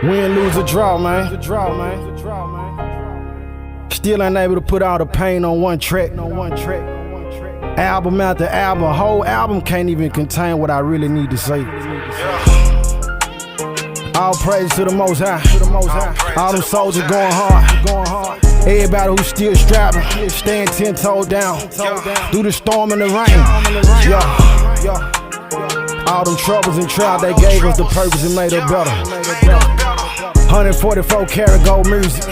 Win, lose, or draw, man. Still ain't able to put all the pain on one track. Album after album, whole album can't even contain what I really need to say. All praise to the Most High. All them soldiers going hard. Everybody who's still strapping, staying 10 toes down. Through the storm and the rain. All them troubles and trials, they gave us the purpose and made us better. 144 karat gold music.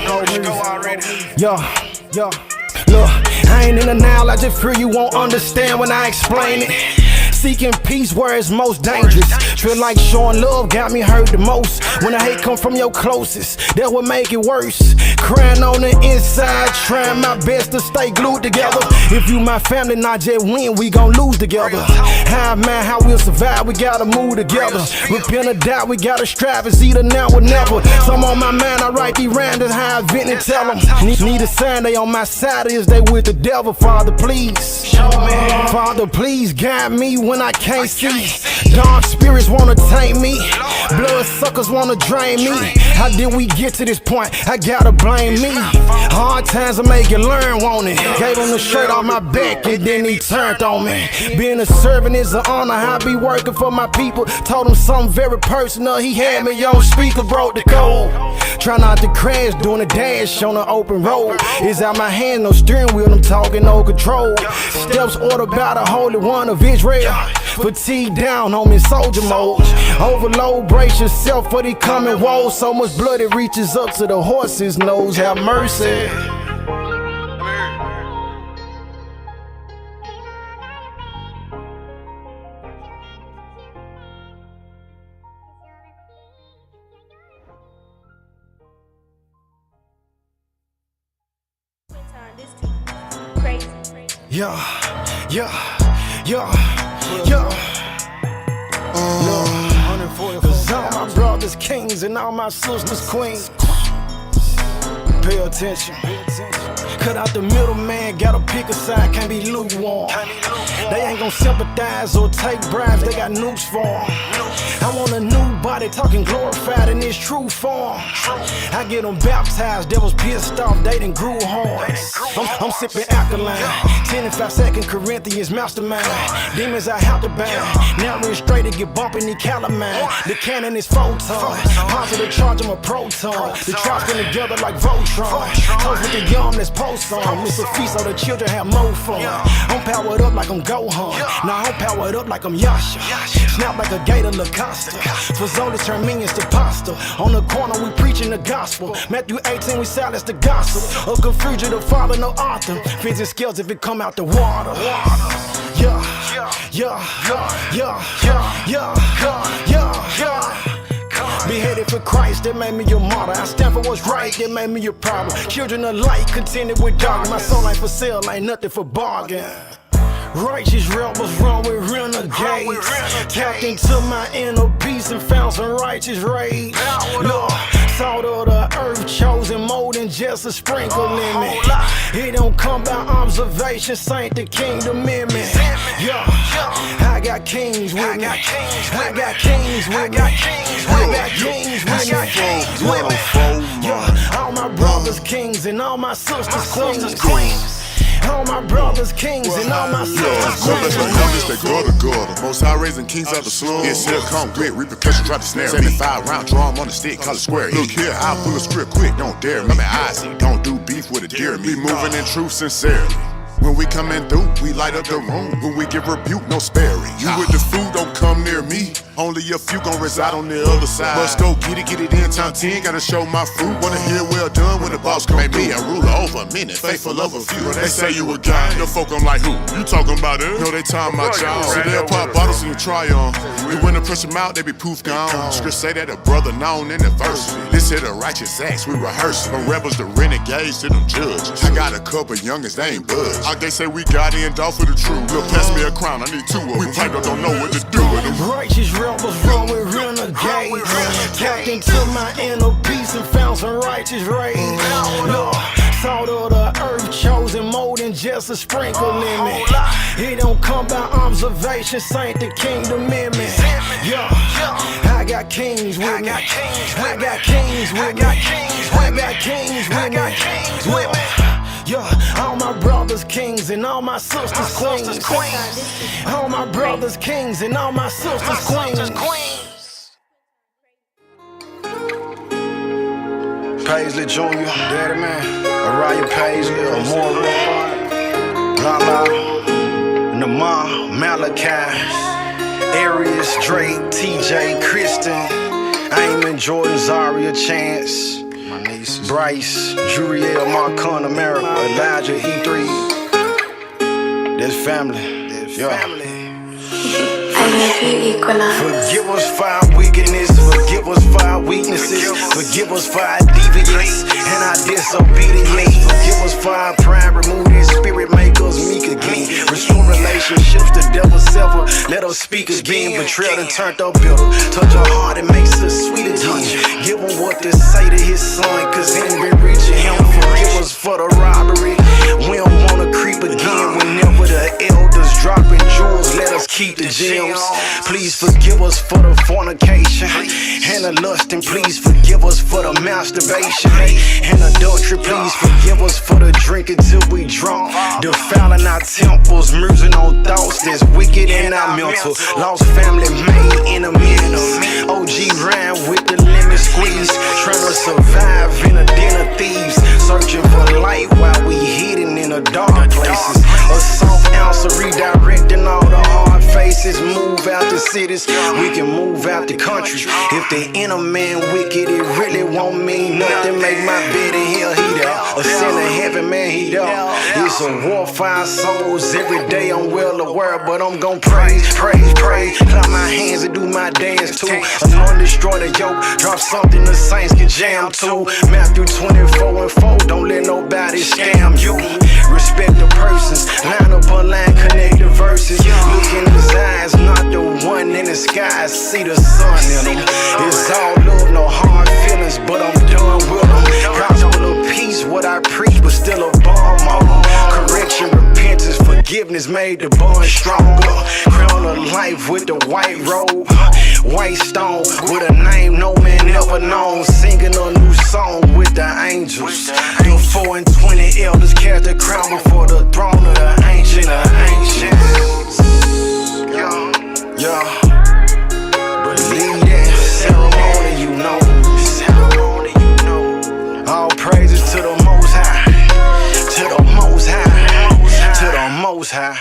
Look, I ain't in the now, I just fear you won't understand when I explain it. Seeking peace where it's most dangerous. Feel like showing love got me hurt the most. When the hate come from your closest, that would make it worse. Crying on the inside, trying my best to stay glued together. If you my family, not just win, we gon' lose together. How man, how we'll survive, we gotta move together. Repent or die, we gotta strive, it's either now or never. Some on my mind, I write these random, how I vent and tell them. Need a sign they on my side, is they with the devil. Father, please show me. Father, please guide me when I can't see. Dark spirits wanna tame me, blood suckers wanna drain me. How did we get to this point? I gotta blame me. Hard times will make you learn, won't it? Gave him the shirt off my back and then he turned on me. Being a servant is an honor, I be working for my people. Told him something very personal, he had me on speaker, broke the code. Try not to crash, doing a dash on an open road. It's out my hand, no steering wheel, I'm talking no control. Steps ordered by the Holy One of Israel. Fatigue down, homie, soldier mode. Overload, brace yourself for the coming woes. So much blood it reaches up to the horse's nose. Have mercy. Cause all my brothers kings and all my sisters queens. Pay attention. Cut out the middleman, gotta pick a side, can't be lukewarm. They ain't gon' sympathize or take bribes, they got nukes for 'em. I want a new body, talking glorified in its true form. I get them baptized, devils pissed off, they done grew horns. I'm sipping alkaline, 10 and 5 second Corinthians mastermind. Demons I have to bind, now we're straight to get bumping the calamine. The cannon is photons, positive charge, I'm a proton. The tribes come together like Voltron. Toast with the young, that's post on. It's a feast so the children have more fun. I'm powered up like I'm Gohan, now I'm powered up like I'm Yasha. Snap like a gator Lacosta, Fazoli turn minions to pasta. On the corner we preaching the gospel. Matthew 18 we silence the gossip. A good fugitive father, no author. Fits and scales if it come out the water. Beheaded for Christ, that made me a martyr. I stand for what's right, that made me a problem. Children of light, contended with dark. My soul ain't for sale, ain't nothing for bargain. Righteous rebels run with renegades. Tapped into my inner peace and found some righteous rage. Lord, salt of the earth, chosen more than just a sprinkle in me. It don't come by observation, saint the kingdom in me. I got kings with me. I got kings with me. I got kings with me. All my brothers kings and all my sisters queens. All my brothers kings and all my sisters queens. They go to God. Most high raising kings out the slum. It's here come with repercussion, try to snare me. 75 round drum on the stick, call it square. Look here, I'll pull a script quick, don't dare me. I see, don't do beef with a deer. Me moving in truth sincerely. When we coming through, we light up the room. When we give rebuke, no sparing. You with the food, don't come near me. Only a few gon' reside on the other side. Must go get it in time 10. Gotta show my fruit. Wanna hear well done when the boss come through. Me a ruler over a minute, faithful of a few. They say you a guy, the folk I'm like who? You talking about it? No, they talking about y'all. So they'll pop bottles and you try on. We when to push them out, they be poof gone. Script say that a brother known in adversity. This here the righteous acts, we rehearsing. The rebels, the renegades to them judges. I got a couple youngins, they ain't budge. They say we got in off for the truth. Look, pass me a crown, I need 2 of them. We piped up, don't know what to do with them. Righteous rebels run with renegades. Tapped into my inner peace and found some righteous rage. Lord, salt of the earth, chosen more than just a sprinkle in me. It don't come by observation. elevation, saint the kingdom in me. Yeah, I got kings with me. I got kings with me. I got kings with me. Yeah, all my brothers kings and all my sisters queens. All my brothers kings and all my sisters queens. Paisley Jr., Daddy Man, Araya Paisley, Amora, Lala, Namar, Malachi, Arius, Drake, TJ, Kristen, Eamon, Jordan, Zaria, Chance, my niece, Bryce, Juriel, Marcon, America, Elijah, E3. That's family. That's family. Forgive us for our wickedness, forgive us for our weaknesses, forgive us for our deviance and our disobedience. Forgive us for our pride, remove this spirit, make us meek again. Restore relationships, the devil's sever, let us speak again. Betrayal and turned up bitter, touch our heart and makes us sweet again. Give him what to say to his son, cause he ain't been reaching him. Forgive us for the robbery, we don't wanna creep again. Whenever the elders dropping jewels, let us keep the gems. Please forgive us for the fornication and the lust, and please forgive us for the masturbation and adultery. Please forgive us for the drinking till we drunk, defiling our temples, musing on thoughts that's wicked in our mental. Lost family made enemies. OG ran with the lemon squeeze, trying to survive in a den of thieves, searching for light while we hidden in the dark places. A soft answer redirecting all the hard faces. Move out the cities, we can move out the country. If the inner man wicked, it really won't mean nothing. Make my bed in hell, he there. A sin of heaven, man, he there. It's a war for our souls. Every day I'm well aware, but I'm gon' praise. Clap my hands and do my dance too. Anoint, destroy the yoke, drop something the saints can jam to. Matthew 24:4, don't let nobody scam you. Respect the persons, line up a line, connect the verses. Look in his eyes, not the one in the sky. See the sun in them. It's all love, no hard feelings, but I'm done with them. Gospel of peace, what I preach, but still a bomb on them. Correction, repentance, forgiveness made the bond stronger. Crown of life with the white robe, white stone with a name no man ever known. Singing a new song with the angels. The 4 and 20 elders carry the crown before the throne of the ancient of ancients. Yeah, believe that ceremony, you know. All praises to the Most High, to the Most High, to the Most High.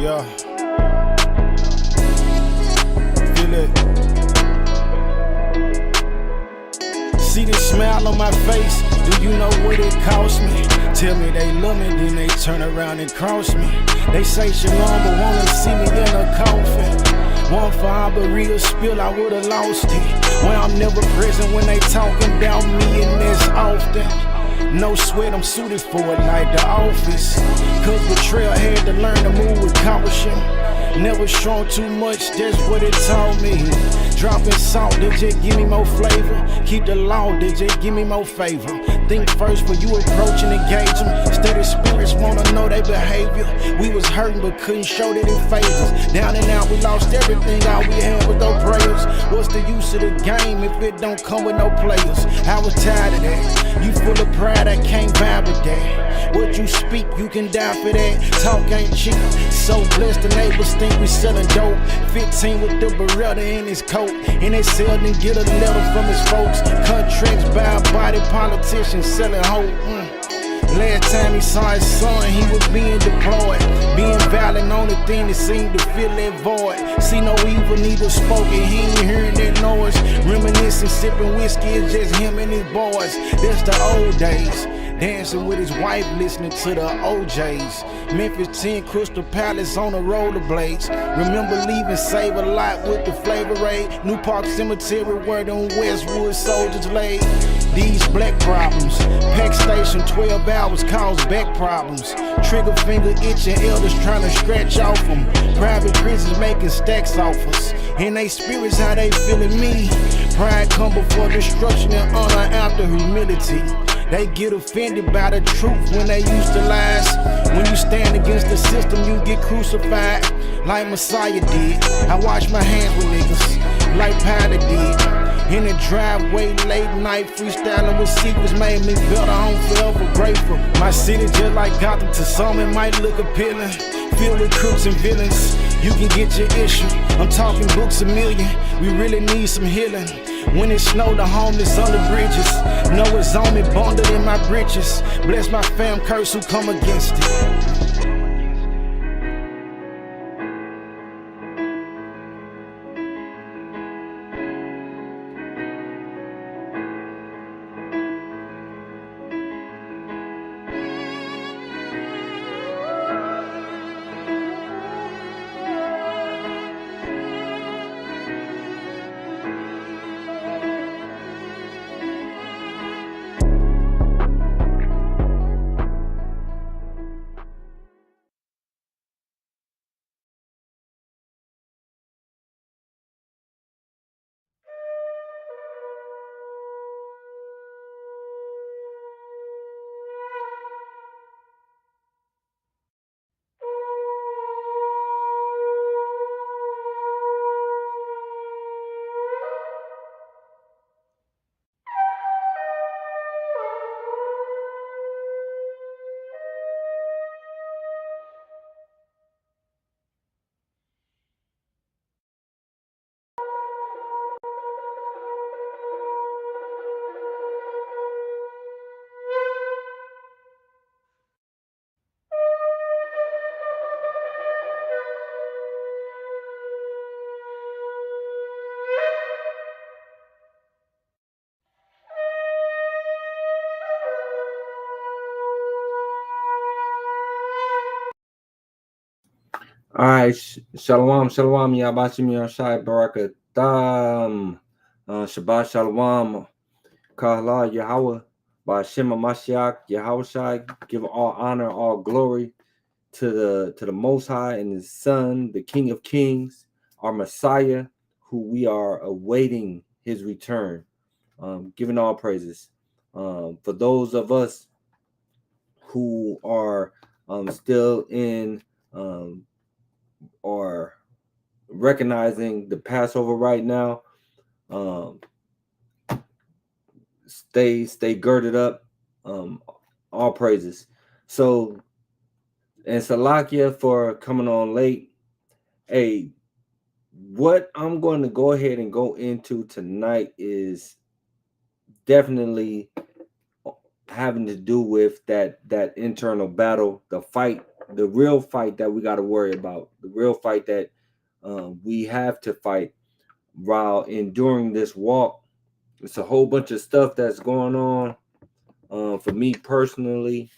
Yeah. Feel it. See the smile on my face? Do you know what it cost me? Tell me they love me, then they turn around and cross me. They say shalom, but wanna see me in a coffin. One for all, but real spill, I would've lost it. Well, I'm never present when they talking about me, and that's often. No sweat, I'm suited for it like the office. Cause betrayal had to learn to move with caution. Never shown too much, that's what it taught me. Dropping salt, they just give me more flavor. Keep the law, they just give me more favor. Think first before you approach and engage them. Steady spirits wanna know their behavior. We was hurting but couldn't show that it fazed us. Down and out, we lost everything, all we had was no prayers. What's the use of the game if it don't come with no players? I was tired of that. You full of pride, I can't vibe with that. What you speak, you can die for that. Talk ain't cheap, so blessed the neighbors think we selling dope. 15 with the Beretta in his coat, and they seldom get a letter from his folks. Contracts by a body politician selling hope. Last time he saw his son, he was being deployed. Being violent, only thing that seemed to fill that void. See no evil, neither spoken, he ain't hearing that noise. Reminiscing, sipping whiskey, it's just him and his boys. That's the old days. dancing with his wife, listening to the OJs. Memphis 10, Crystal Palace on the rollerblades. Remember leaving Save a Lot with the Flavor Aid. New Park Cemetery where them Westwood soldiers laid. These black problems, Peck Station 12 hours cause back problems. Trigger finger itching, elders trying to scratch off them. Private prisons making stacks off us. In they spirits how they feeling me. Pride come before destruction and honor after humility. They get offended by the truth when they used to lies. When you stand against the system, you get crucified like Messiah did. I wash my hands with niggas like Powder did. In the driveway, late night, freestyling with secrets made me feel I'm forever grateful. My city just like Gotham, to some it might look appealing. Filled with crooks and villains, you can get your issue. I'm talking books a million, we really need some healing. When it snowed, the homeless on the bridges. Know it's on me, bundled in my britches. Bless my fam, curse who come against it. All right, shalom, shalom, Yabashim Yashai Barakatam, Shabbat Shalom, Kahla Yahweh, Bashima Mashiach, Yahushai. Give all honor, all glory to the Most High and His Son, the King of Kings, our Messiah, who we are awaiting His return. Giving all praises. For those of us who are still in or recognizing the Passover right now, stay girded up. All praises. So, and Salakia for coming on late. Hey, what I'm going to go ahead and go into tonight is definitely having to do with that internal battle, the fight, the real fight that we got to worry about, the real fight that we have to fight while enduring this walk. It's a whole bunch of stuff that's going on for me personally,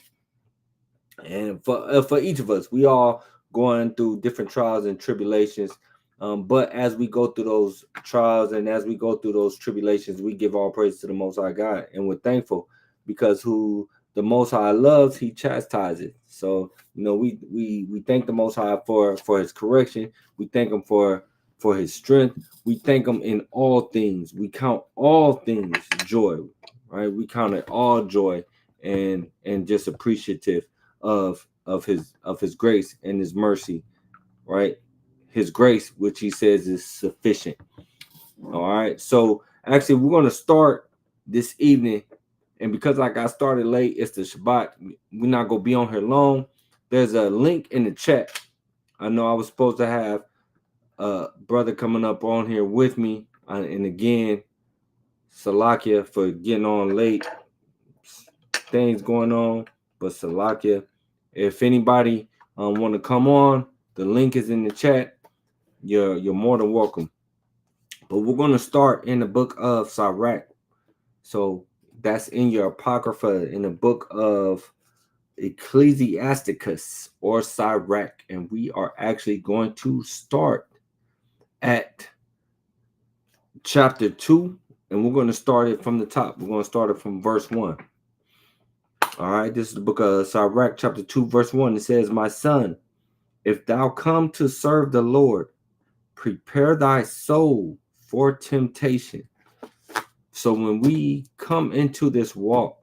and for each of us. We all going through different trials and tribulations. But as we go through those trials and as we go through those tribulations, we give all praise to the Most High God, and we're thankful because who the Most High loves, He chastises. So we thank the Most High for His correction. We thank Him for His strength. We thank Him in all things. We count all things joy, right? We count it all joy and just appreciative of His grace and His mercy, right? His grace, which He says is sufficient. All right. So actually, we're going to start this evening. And because I got started late, it's the Shabbat. We're not going to be on here long. There's a link in the chat. I know I was supposed to have a brother coming up on here with me. And again, Salakia for getting on late. Things going on. But Salakia, if anybody want to come on, the link is in the chat. You're more than welcome. But we're going to start in the book of Sirach. So that's in your Apocrypha in the book of Ecclesiasticus or Sirach, and we are actually going to start at chapter 2, and we're going to start it from the top. We're going to start it from verse 1. All right, this is the book of Sirach, chapter 2, verse 1. It says, "My son, if thou come to serve the Lord, prepare thy soul for temptation." So when we come into this walk,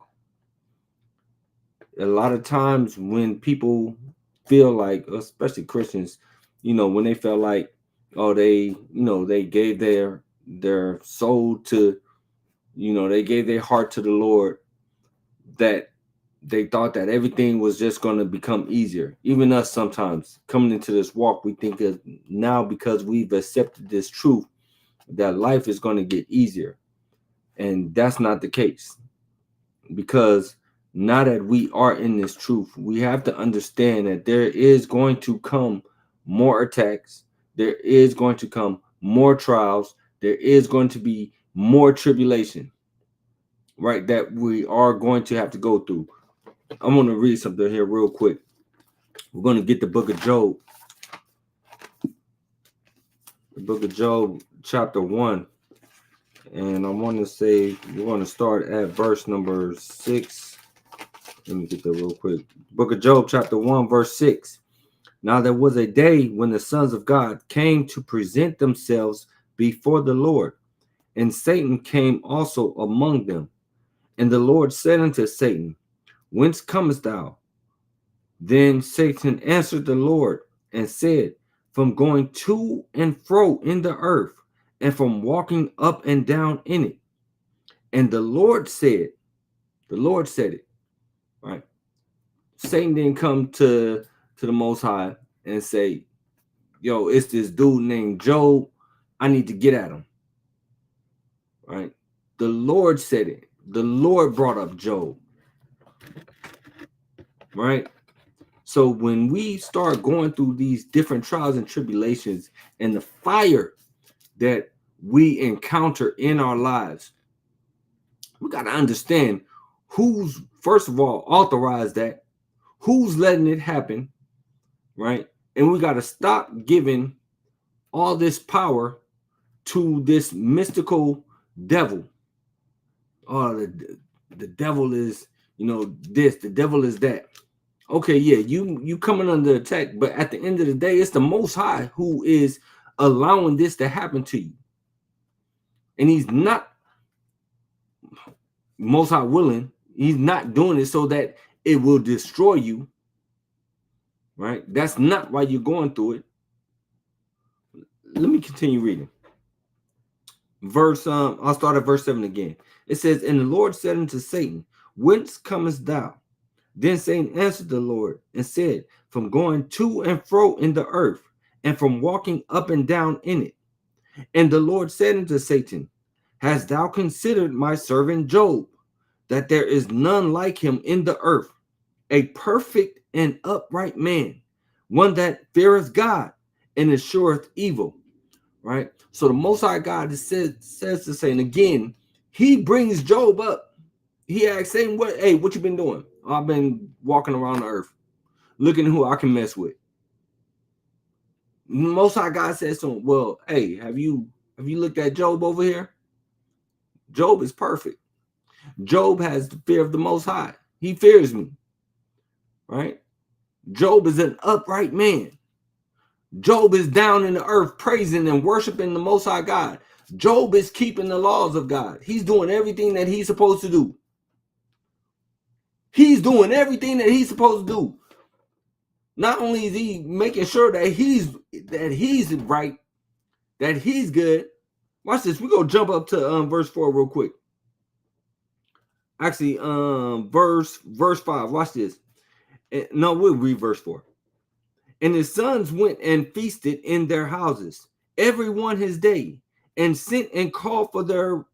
a lot of times when people feel like, especially Christians, when they feel like, oh, they gave their soul to, they gave their heart to the Lord, that they thought that everything was just going to become easier. Even us, sometimes coming into this walk, we think that now, because we've accepted this truth, that life is going to get easier. And that's not the case, because now that we are in this truth, we have to understand that there is going to come more attacks. There is going to come more trials. There is going to be more tribulation, right? That we are going to have to go through. I'm going to read something here real quick. We're going to get the book of Job. The book of Job, chapter 1. And I want to say we're going to start at verse number 6. Let me get that real quick. Book of Job, chapter 1, verse 6. "Now there was a day when the sons of God came to present themselves before the Lord, and Satan came also among them. And the Lord said unto Satan, Whence comest thou? Then Satan answered the Lord and said, From going to and fro in the earth, and from walking up and down in it. And the Lord said it, right? Satan didn't come to the Most High and say, yo, it's this dude named Job. I need to get at him, right? The Lord said it. The Lord brought up Job, right? So when we start going through these different trials and tribulations and the fire that we encounter in our lives, we got to understand who's, first of all, authorized that, who's letting it happen, right? And we got to stop giving all this power to this mystical devil. Oh, the devil is, this, the devil is that. Okay, yeah, you coming under attack, but at the end of the day, it's the Most High who is allowing this to happen to you. And he's not, Most High willing, he's not doing it so that it will destroy you, right? That's not why you're going through it. Let me continue reading. I'll start at verse 7 again. It says, And the Lord said unto Satan, Whence comest thou? Then Satan answered the Lord and said, From going to and fro in the earth, and from walking up and down in it. And the Lord said unto Satan, Hast thou considered my servant Job, that there is none like him in the earth, a perfect and upright man, one that feareth God and escheweth evil? Right? So the Most High God says to Satan, again, he brings Job up. He asks Satan, what you been doing? I've been walking around the earth, looking at who I can mess with. Most High God says to him, well, hey, have you looked at Job over here? Job is perfect. Job has the fear of the Most High. He fears me, right? Job is an upright man. Job is down in the earth praising and worshiping the Most High God. Job is keeping the laws of God. He's doing everything that he's supposed to do. He's doing everything that he's supposed to do. Not only is he making sure that he's right, that he's good. Watch this. We're going to jump up to verse 4 real quick. Actually, verse 5. Watch this. No, we'll read verse 4. And his sons went and feasted in their houses, every one his day, and sent and called for their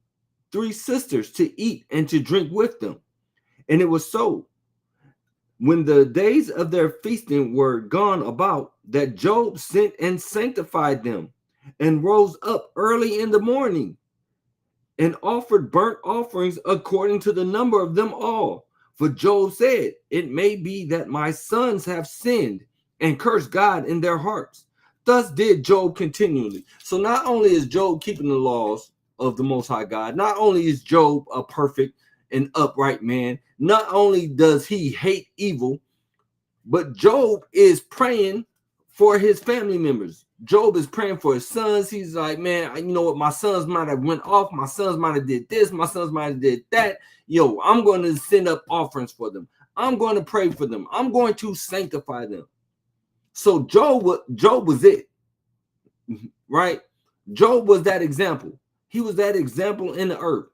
3 sisters to eat and to drink with them. And it was so, when the days of their feasting were gone about, that Job sent and sanctified them, and rose up early in the morning, and offered burnt offerings according to the number of them all. For Job said, it may be that my sons have sinned and cursed God in their hearts. Thus did Job continually. So not only is Job keeping the laws of the Most High God, not only is Job a perfect and upright man, not only does he hate evil, but Job is praying for his family members. Job is praying for his sons. He's like, man, you know what? My sons might have went off. My sons might have did this. My sons might have did that. Yo, I'm going to send up offerings for them. I'm going to pray for them. I'm going to sanctify them. So Job was it, right? Job was that example. He was that example in the earth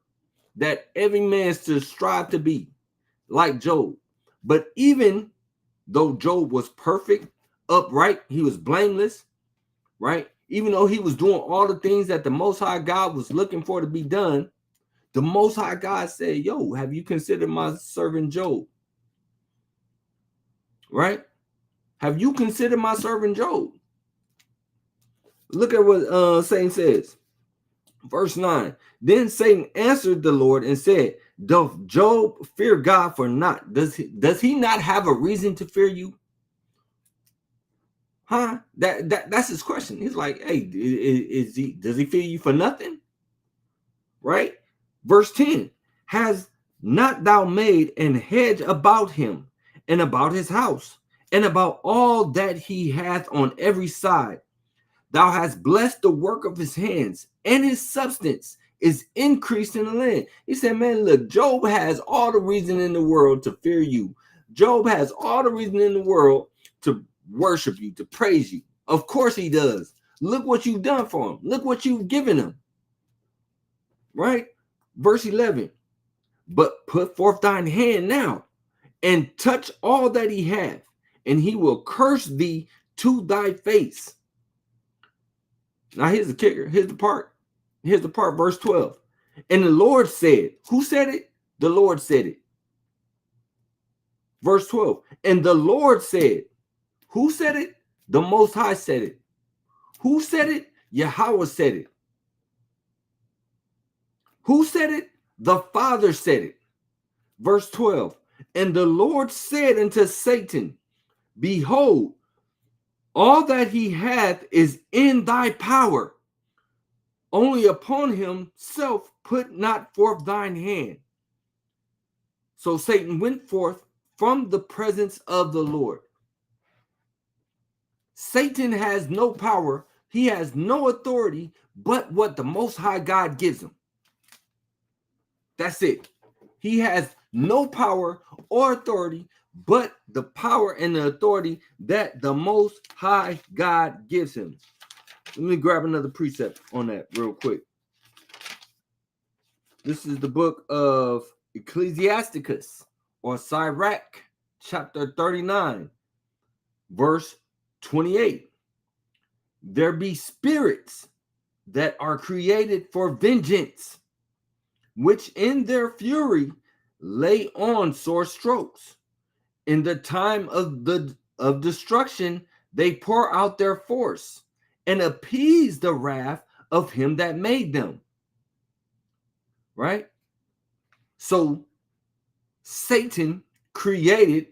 that every man should strive to be like Job. But even though Job was perfect, upright, he was blameless, right? Even though he was doing all the things that the Most High God was looking for to be done, the Most High God said, yo, have you considered my servant Job? Right? Have you considered my servant Job? Look at what Satan says. Verse 9. Then Satan answered the Lord and said, doth Job fear God for naught? Does he not have a reason to fear you? Huh? That's his question. He's like, hey, does he fear you for nothing? Right? Verse 10. Has not thou made an hedge about him and about his house and about all that he hath on every side? Thou hast blessed the work of his hands, and his substance is increased in the land. He said, man, look, Job has all the reason in the world to fear you. Job has all the reason in the world to worship you, to praise you. Of course he does. Look what you've done for him. Look what you've given him. Right? Verse 11. But put forth thine hand now and touch all that he hath, and he will curse thee to thy face. Now here's the kicker. Here's the part. Verse 12. And the Lord said, who said it? The Lord said it. Verse 12. And the Lord said, who said it? The Most High said it. Who said it? Yahweh said it. Who said it? The Father said it. Verse 12. And the Lord said unto Satan, behold, all that he hath is in thy power. Only upon himself put not forth thine hand. So Satan went forth from the presence of the Lord. Satan has no power. He has no authority but what the Most High God gives him. That's it. He has no power or authority but the power and the authority that the Most High God gives him. Let me grab another precept on that real quick. This is the book of Ecclesiasticus or Sirach, chapter 39, verse 28. There be spirits that are created for vengeance, which in their fury lay on sore strokes. In the time of destruction, they pour out their force and appease the wrath of him that made them. Right? So Satan created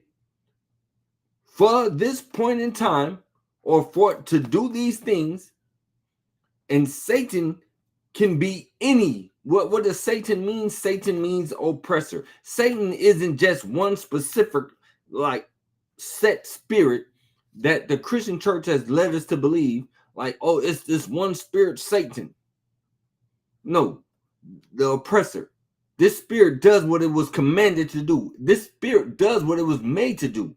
for this point in time, or for to do these things, and Satan can be any. What does Satan mean? Satan means oppressor. Satan isn't just one specific like set spirit that the Christian church has led us to believe, like, oh, it's this one spirit, Satan. No, the oppressor. This spirit does what it was commanded to do. This spirit does what it was made to do.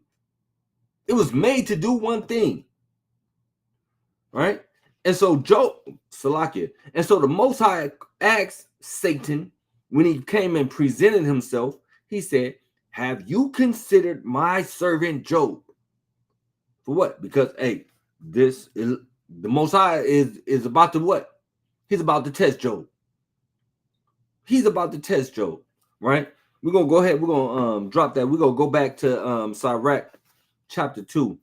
It was made to do one thing. Right? And so Salakia. And so the Most High asked Satan when he came and presented himself, he said, have you considered my servant Job? For what? Because, hey, this is the Most High is about to what? He's about to test Job. He's about to test Job, right? We're going to go ahead. We're going to drop that. We're going to go back to Sirach chapter 2.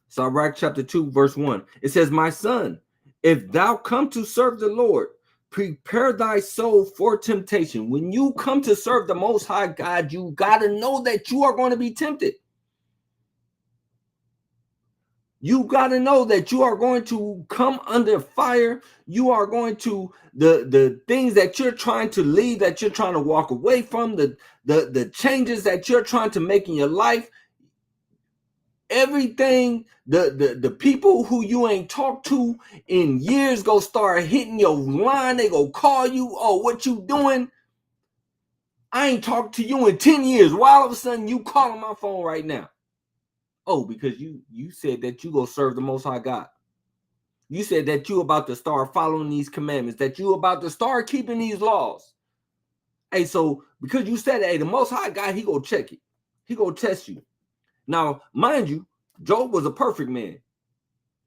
Sirach chapter 2, verse 1. It says, my son, if thou come to serve the Lord, Prepare thy soul for temptation. When you come to serve the Most High God, you got to know that you are going to be tempted. You got to know that you are going to come under fire. You are going to, the things that you're trying to leave, that you're trying to walk away from, the changes that you're trying to make in your life, everything, the people who you ain't talked to in years go start hitting your line. They go call you, oh, what you doing? I ain't talked to you in 10 years. Why all of a sudden you calling my phone right now? Oh, because you said that you go serve the Most High God. You said that you about to start following these commandments, that you about to start keeping these laws. Hey, so because you said, hey, the Most High God, he go check it. He go test you. Now, mind you, Job was a perfect man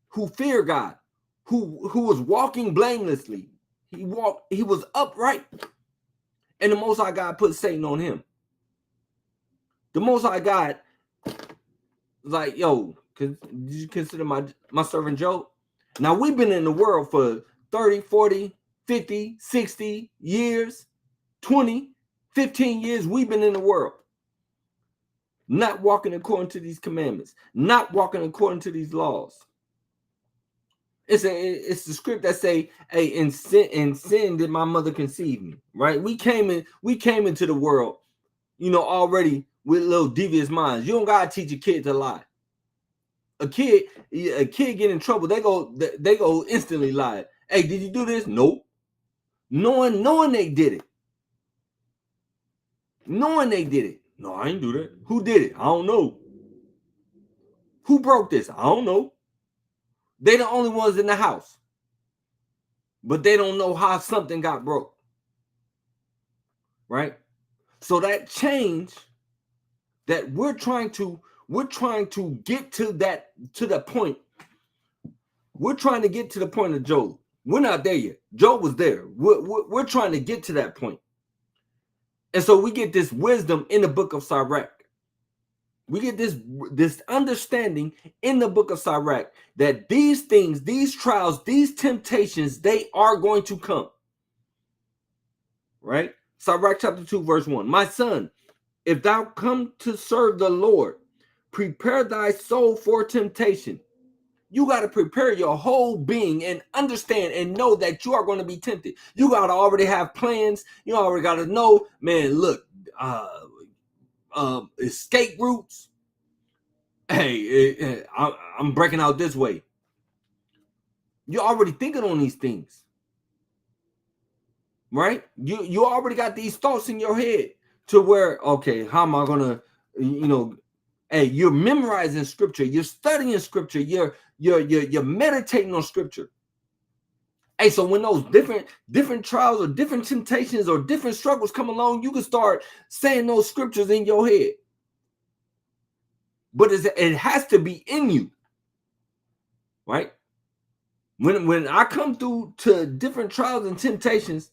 who feared God, who was walking blamelessly. He was upright, and the Most High God put Satan on him. The Most High God was like, yo, did you consider my servant Job? Now, we've been in the world for 30, 40, 50, 60 years, 20, 15 years. We've been in the world. Not walking according to these commandments, not walking according to these laws. It's the script that say, hey, in sin did my mother conceive me, right? We came into the world, already with little devious minds. You don't gotta teach a kid to lie. A kid get in trouble, they go instantly lie. Hey, did you do this? Nope. Knowing they did it. Knowing they did it. No, I ain't do that. Who did it? I don't know. Who broke this? I don't know. They the only ones in the house. But they don't know how something got broke. Right? So that change that we're trying to get to the point. We're trying to get to the point of Job. We're not there yet. Job was there. We're trying to get to that point. And so we get this wisdom in the book of Sirach. We get this understanding in the book of Sirach that these things, these trials, these temptations, they are going to come. Right? Sirach chapter 2, verse 1. My son, if thou come to serve the Lord, prepare thy soul for temptation. You got to prepare your whole being and understand and know that you are going to be tempted. You got to already have plans. You already got to know, man, look, escape routes. Hey, I'm breaking out this way. You're already thinking on these things. Right? You already got these thoughts in your head to where, okay, how am I going to, hey, you're memorizing scripture. You're studying scripture. You're meditating on scripture. Hey, so when those different trials or different temptations or different struggles come along, you can start saying those scriptures in your head. But it has to be in you, right? When I come through to different trials and temptations,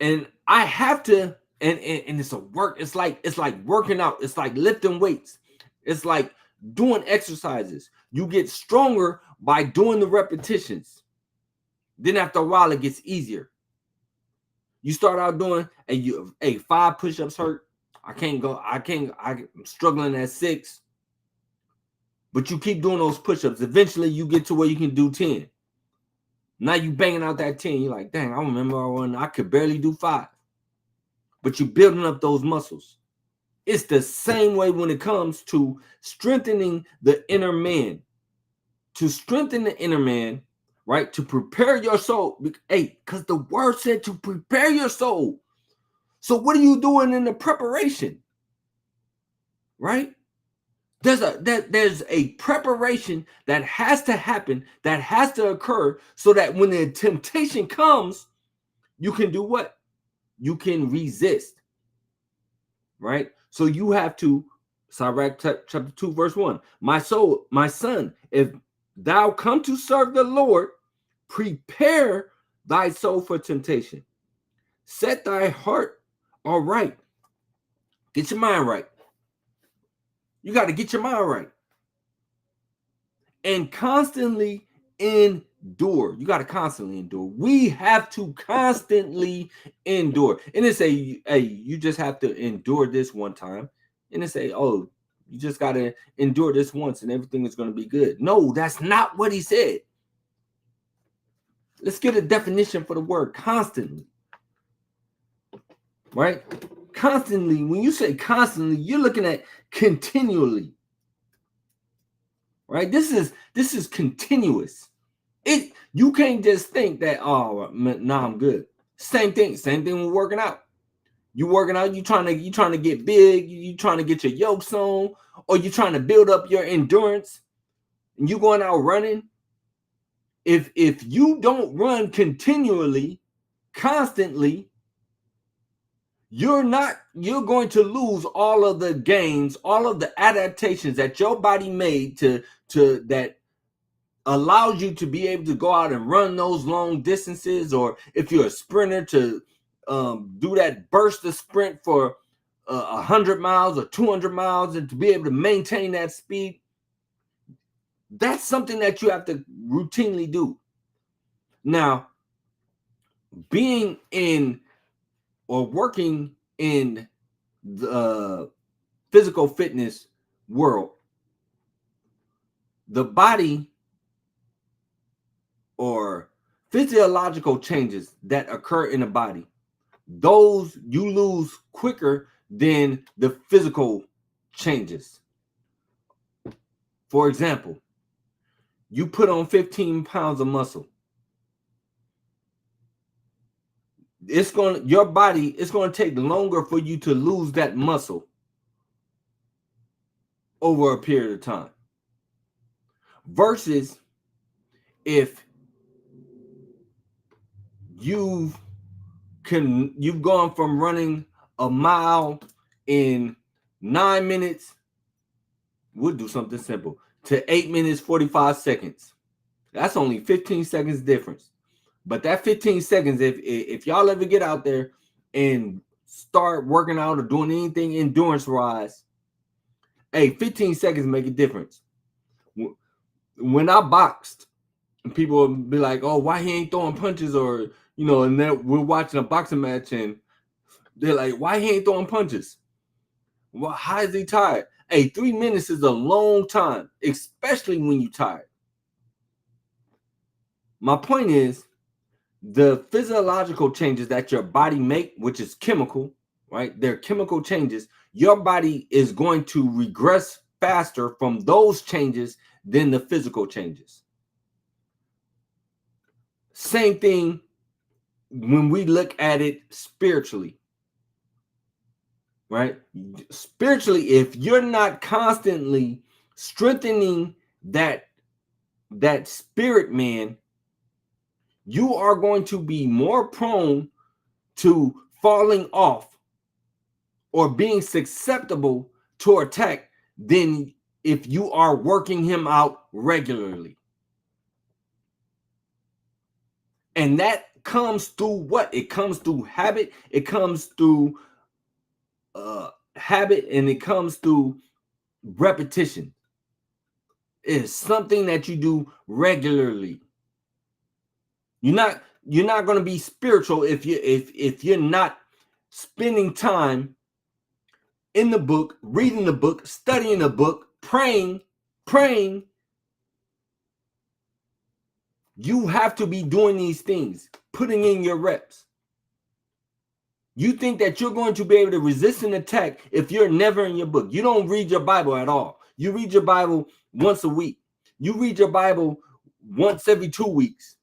and I have to, and it's a work. It's like working out. It's like lifting weights. It's like doing exercises. You get stronger by doing the repetitions. Then after a while, it gets easier. You start out doing, hey, 5 push-ups hurt. I'm struggling at 6. But you keep doing those push-ups. Eventually, you get to where you can do 10. Now you banging out that 10. You're like, dang, I remember when I could barely do 5. But you're building up those muscles. It's the same way when it comes to strengthening the inner man. To strengthen the inner man, right? To prepare your soul. Hey, because the word said to prepare your soul. So what are you doing in the preparation? Right? There's a preparation that has to happen, that has to occur, so that when the temptation comes, you can do what? You can resist. Right? So you have to, Sirach chapter 2, verse 1. My soul, my son, if thou come to serve the Lord, prepare thy soul for temptation. Set thy heart all right. Get your mind right. You got to get your mind right. And constantly in endure. You got to constantly endure. We have to constantly endure. And it's hey, you just have to endure this one time. And it's oh, you just got to endure this once and everything is going to be good. No, that's not what he said. Let's get a definition for the word constantly. Right? Constantly, when you say constantly, you're looking at continually. Right? This is continuous. You can't just think that, oh, nah, I'm good. Same thing with working out. You working out, you trying to get big, you trying to get your yokes on, or you trying to build up your endurance, and you going out running. If you don't run continually, constantly, you're going to lose all of the gains, all of the adaptations that your body made to that allows you to be able to go out and run those long distances, or if you're a sprinter to do that burst of sprint for 100 miles or 200 miles and to be able to maintain that speed. That's something that you have to routinely do. Now, being in or working in the physical fitness world, the body or physiological changes that occur in the body, those you lose quicker than the physical changes. For example, you put on 15 pounds of muscle. Your body, it's going to take longer for you to lose that muscle over a period of time. Versus if you've gone from running a mile in 9 minutes, we'll do something simple, to 8 minutes 45 seconds. That's only 15 seconds difference. But that 15 seconds, if y'all ever get out there and start working out or doing anything endurance wise, 15 seconds make a difference. When I boxed, people would be like, oh, why he ain't throwing punches? Or, and then we're watching a boxing match and they're like, why he ain't throwing punches? Well, how is he tired? 3 minutes is a long time, especially when you're tired. My point is, the physiological changes that your body make, which is chemical, right? They're chemical changes. Your body is going to regress faster from those changes than the physical changes. Same thing when we look at it spiritually, right? Spiritually, if you're not constantly strengthening that spirit man, you are going to be more prone to falling off or being susceptible to attack than if you are working him out regularly. And that comes through what? It comes through habit. It comes through habit, and it comes through repetition. It's something that you do regularly. You're not going to be spiritual if you're not spending time in the book, reading the book, studying the book, praying. You have to be doing these things, putting in your reps. You think that you're going to be able to resist an attack if you're never in your book. You don't read your Bible at all. You read your Bible once a week. You read your Bible once every 2 weeks.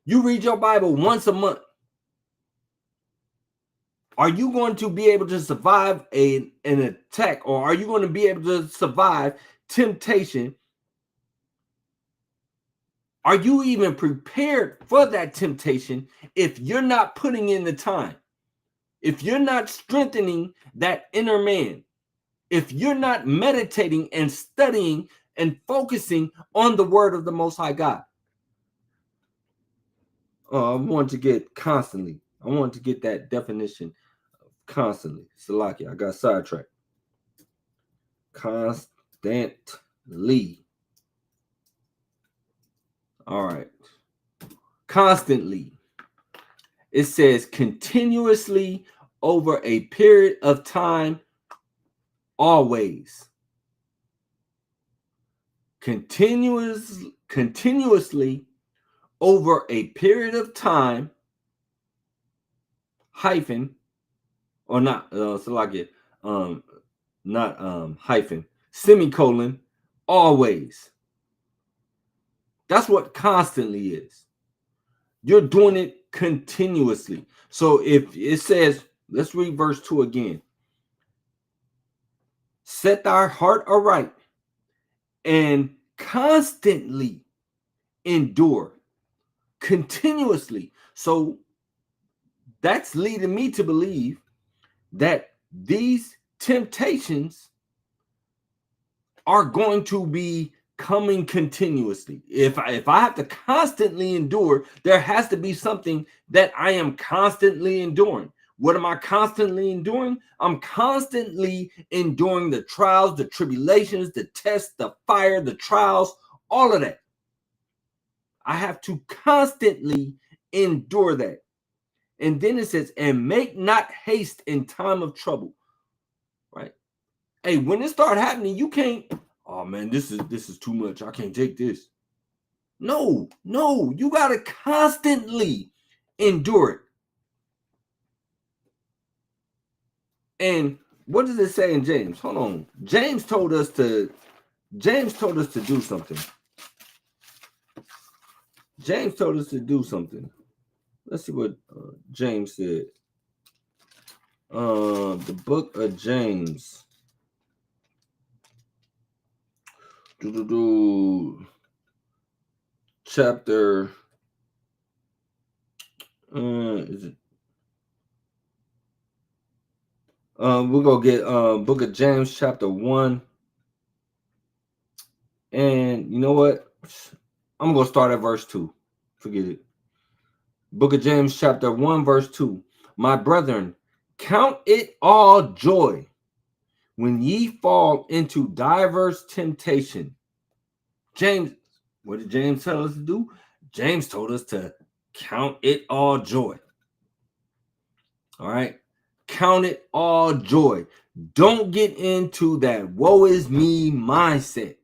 You read your Bible once a month. Are you going to be able to survive an attack, or are you going to be able to survive temptation? Are you even prepared for that temptation if you're not putting in the time? If you're not strengthening that inner man, if you're not meditating and studying and focusing on the word of the Most High God. I want to get constantly. I want to get that definition of constantly. Salaki, I got sidetracked. Constantly. All right. Constantly. It says continuously over a period of time, always. Continuously over a period of time, hyphen, or not, so like it, not hyphen, semicolon, always. That's what constantly is. You're doing it continuously. So if it says, let's read verse 2 again. Set thy heart aright and constantly endure, continuously. So that's leading me to believe that these temptations are going to be coming continuously. If I have to constantly endure, there has to be something that I am constantly enduring. What am I constantly enduring? I'm constantly enduring the trials, the tribulations, the tests, the fire, the trials, all of that. I have to constantly endure that. And then it says, and make not haste in time of trouble. Right? Hey, when it start happening, you can't, oh man, this is too much. I can't take this. No, you gotta constantly endure it. And what does it say in James? Hold on. James told us to do something. James told us to do something. Let's see what James said. The book of James. Chapter. Is it? We're gonna get book of James chapter 1. And you know what? I'm gonna start at verse 2. Forget it. Book of James chapter 1, verse 2. My brethren, count it all joy when ye fall into diverse temptation. James, what did James tell us to do? James told us to count it all joy. All right. Count it all joy. Don't get into that woe is me mindset.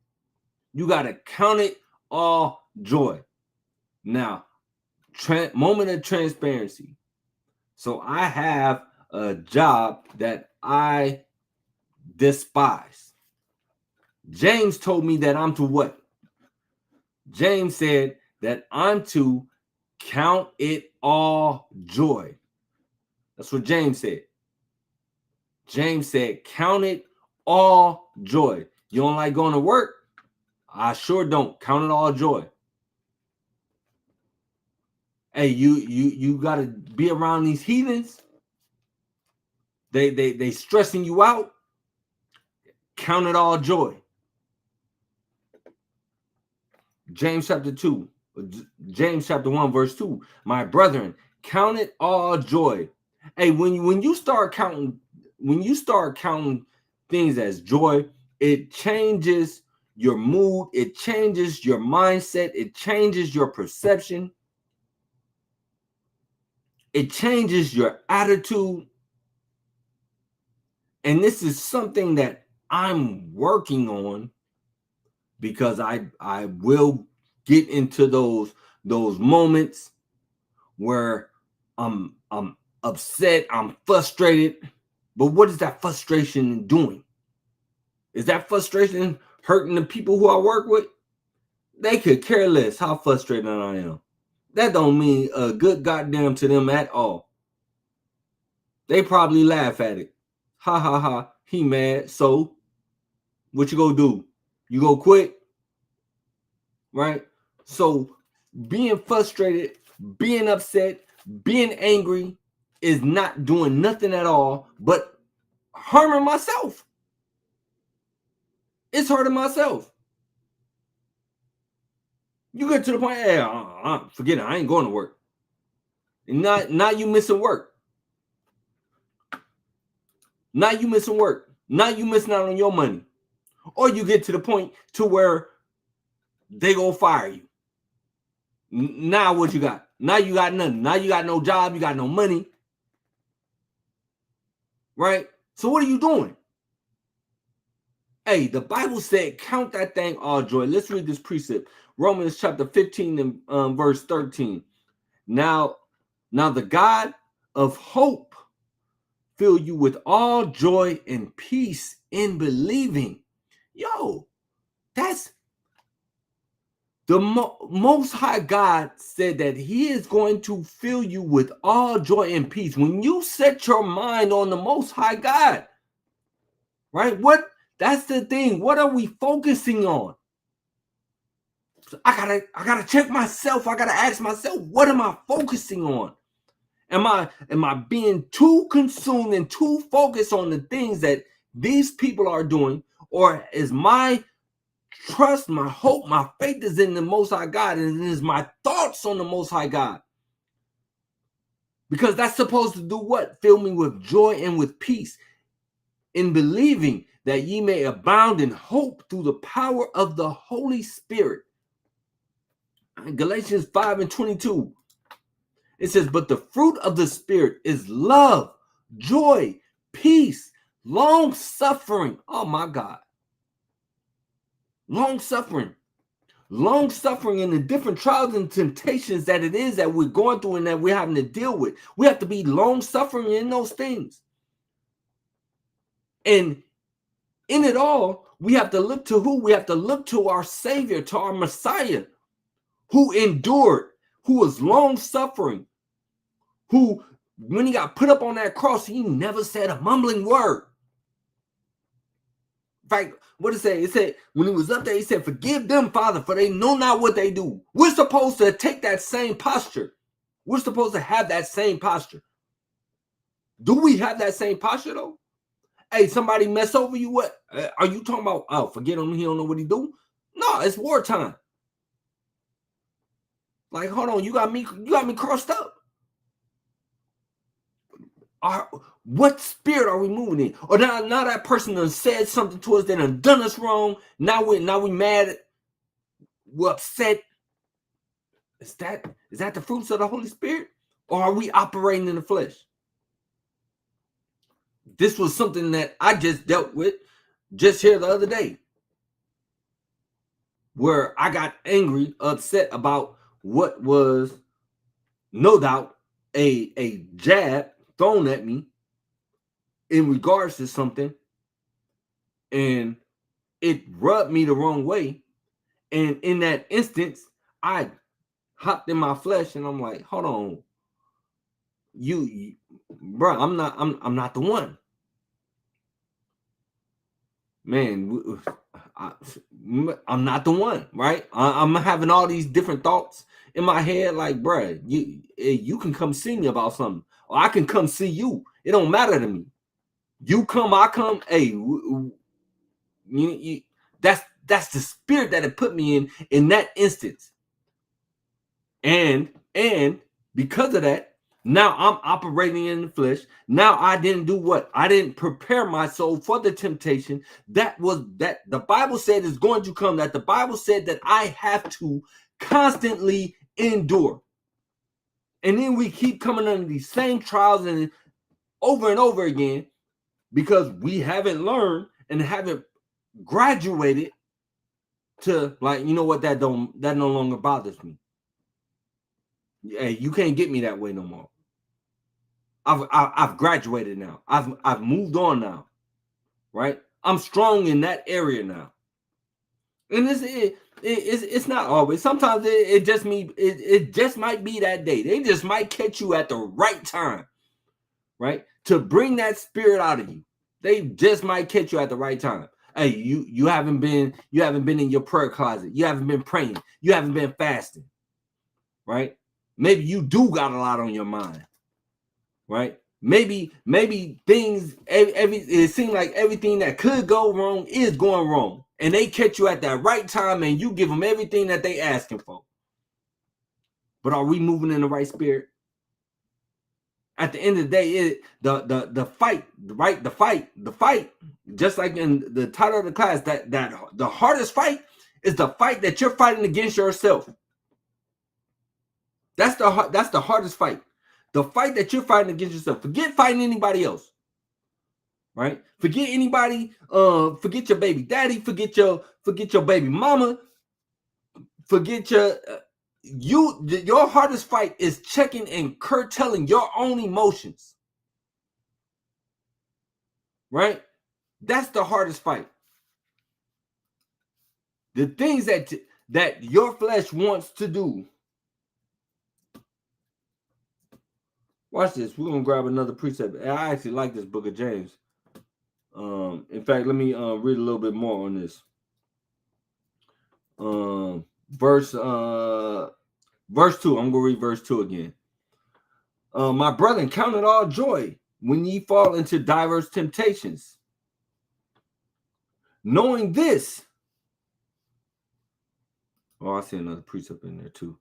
You got to count it all joy. Now, moment of transparency. So I have a job that I despise. James told me that I'm to what? James said that I'm to count it all joy. That's what James said. James said, count it all joy. You don't like going to work? I sure don't. Count it all joy. Hey, you got to be around these heathens. They stressing you out. Count it all joy. James chapter 2. James chapter 1, verse 2. My brethren, count it all joy. Hey, when you start counting things as joy, it changes your mood, it changes your mindset, it changes your perception, it changes your attitude. And this is something that I'm working on, because I will get into those moments where I'm upset, I'm frustrated. But what is that frustration doing? Is that frustration hurting the people who I work with? They could care less how frustrated I am. That don't mean a good goddamn to them at all. They probably laugh at it. Ha ha ha, he mad. So what you gonna do? You go quit? Right? So being frustrated, being upset, being angry is not doing nothing at all but harming myself. It's hurting myself. You get to the point, hey, forget it, I ain't going to work. And now you missing work. Now you missing work. Now you missing out on your money. Or you get to the point to where they gonna fire you. Now what you got? Now you got nothing. Now you got no job. You got no money. Right? So what are you doing? Hey, the Bible said, count that thing all joy. Let's read this precept. Romans chapter 15 and verse 13. Now the God of hope fill you with all joy and peace in believing. Yo, that's the Most High God said that he is going to fill you with all joy and peace. When you set your mind on the Most High God, right? That's the thing. What are we focusing on? I gotta check myself. I gotta ask myself, what am I focusing on? Am I being too consumed and too focused on the things that these people are doing? Or is my trust, my hope, my faith is in the Most High God, and it is my thoughts on the Most High God? Because that's supposed to do what? Fill me with joy and with peace in believing that ye may abound in hope through the power of the Holy Spirit. Galatians 5 and 22. It says, but the fruit of the Spirit is love, joy, peace, long suffering. Oh my God. Long suffering in the different trials and temptations that it is that we're going through and that we're having to deal with. We have to be long suffering in those things. And in it all, we have to look to who? We have to look to our Savior, to our Messiah, who endured, who was long suffering, who, when he got put up on that cross, he never said a mumbling word. In fact, what did it say? It said, when he was up there, he said, forgive them, Father, for they know not what they do. We're supposed to take that same posture. We're supposed to have that same posture. Do we have that same posture, though? Hey, somebody mess over you, what? Are you talking about, oh, forget him, he don't know what he do? No, it's wartime. Like, hold on, you got me crossed up. What spirit are we moving in? Or now that person done said something to us, they done us wrong. Now we mad, we're upset. Is that the fruits of the Holy Spirit? Or are we operating in the flesh? This was something that I just dealt with just here the other day, where I got angry, upset about what was no doubt a jab thrown at me in regards to something, and it rubbed me the wrong way. And in that instance, I hopped in my flesh and I'm like, hold on, you bro, I'm not the one. Man, I'm not the one, right? I'm having all these different thoughts in my head, like, bruh, you can come see me about something, or I can come see you. It don't matter to me. You come, I come. Hey, that's the spirit that it put me in that instance. And because of that, now I'm operating in the flesh. Now I didn't do what? I didn't prepare my soul for the temptation that the Bible said is going to come, that the Bible said that I have to constantly endure. And then we keep coming under these same trials and over again, because we haven't learned and haven't graduated to, like, you know what, that no longer bothers me. Hey, you can't get me that way no more. I've graduated now. I've moved on now, right? I'm strong in that area now. And it's not always. Sometimes it just might be that day. They just might catch you at the right time, right? To bring that spirit out of you. They just might catch you at the right time. Hey, you haven't been in your prayer closet. You haven't been praying. You haven't been fasting, right? Maybe you do got a lot on your mind, right? Maybe things, it seems like everything that could go wrong is going wrong, and they catch you at that right time, and you give them everything that they asking for. But are we moving in the right spirit? At the end of the day, the fight, right? The fight, just like in the title of the class, that the hardest fight is the fight that you're fighting against yourself. That's the hardest fight. The fight that you're fighting against yourself. Forget fighting anybody else. Right? Forget anybody. Forget your baby daddy. Forget your baby mama. Forget your hardest fight is checking and curtailing your own emotions. Right? That's the hardest fight. The things that your flesh wants to do. Watch this. We're gonna grab another precept. I actually like this book of James. In fact, let me read a little bit more on this. Verse 2. I'm gonna read verse 2 again. My brethren, count it all joy when ye fall into diverse temptations, knowing this. Oh, I see another precept in there too.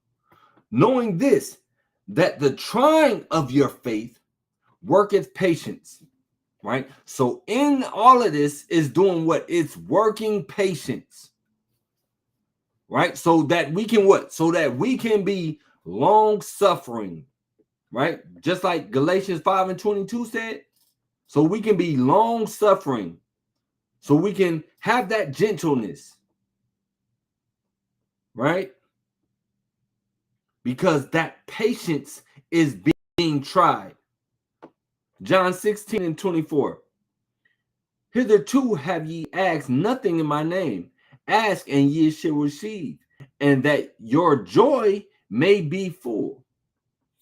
Knowing this, that the trying of your faith worketh patience. Right? So in all of this is doing what? It's working patience. Right? So that we can what? So that we can be long suffering. Right? Just like Galatians 5:22 said. So we can be long suffering. So we can have that gentleness. Right? Because that patience is being tried. John 16:24. Hitherto have ye asked nothing in my name. Ask and ye shall receive, and that your joy may be full.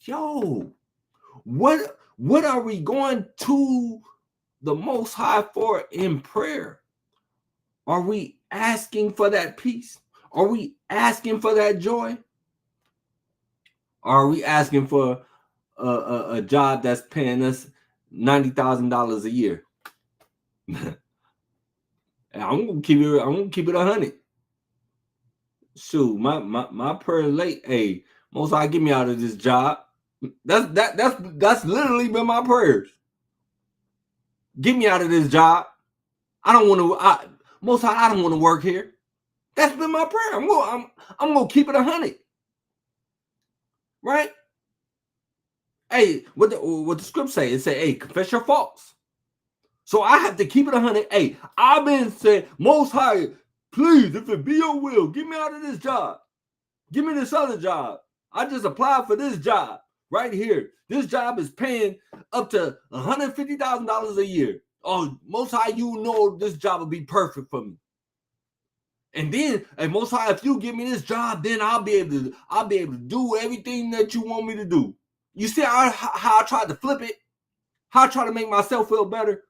Yo, what are we going to the Most High for in prayer? Are we asking for that peace? Are we asking for that joy? Are we asking for a job that's paying us $90,000 a year? I'm gonna keep it 100. Shoot, my prayer late. Hey, Most High, get me out of this job. That's literally been my prayers. Get me out of this job. I don't want to. Most High, I don't want to work here. That's been my prayer. I'm gonna keep it 100. Right? Hey, what the script say? It say, hey, confess your faults. So I have to keep it 100. Hey, I've been saying, Most High, please, if it be your will, get me out of this job. Give me this other job. I just applied for this job right here. This job is paying up to $150,000 a year. Oh, Most High, you know this job will be perfect for me. And then, hey, Most High, if you give me this job, then I'll be able to do everything that you want me to do. You see how I tried to flip it? How I try to make myself feel better?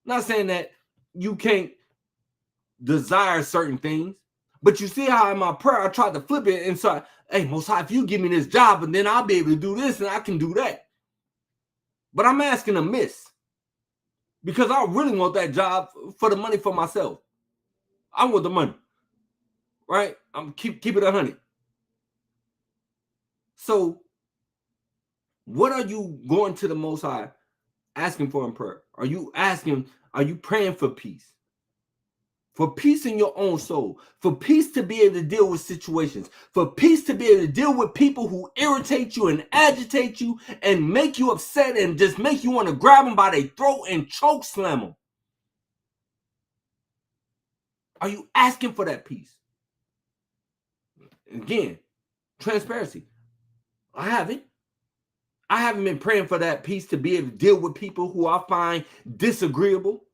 Not saying that you can't desire certain things, but you see how in my prayer I tried to flip it and say, hey, Most High, if you give me this job, and then I'll be able to do this and I can do that. But I'm asking amiss because I really want that job for the money for myself. I want the money, right? I'm keep it 100. So, what are you going to the Most High asking for in prayer? Are you praying for peace? For peace in your own soul, for peace to be able to deal with situations, for peace to be able to deal with people who irritate you and agitate you and make you upset and just make you want to grab them by their throat and choke slam them. Are you asking for that peace? Again, transparency. I haven't been praying for that peace to be able to deal with people who I find disagreeable.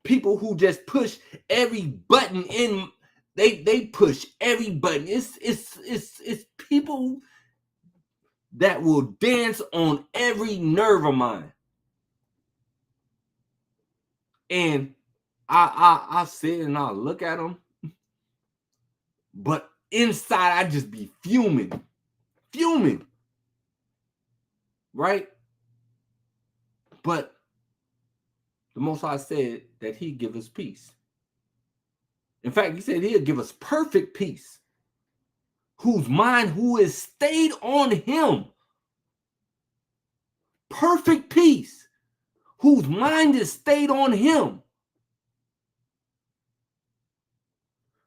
People who just push every button in, they push every button. It's people that will dance on every nerve of mine. And I sit and I look at them, but inside I just be fuming, right? But the Most High said that He'd give us peace. In fact, He said He'll give us perfect peace, whose mind, who is stayed on Him. Perfect peace, whose mind is stayed on Him.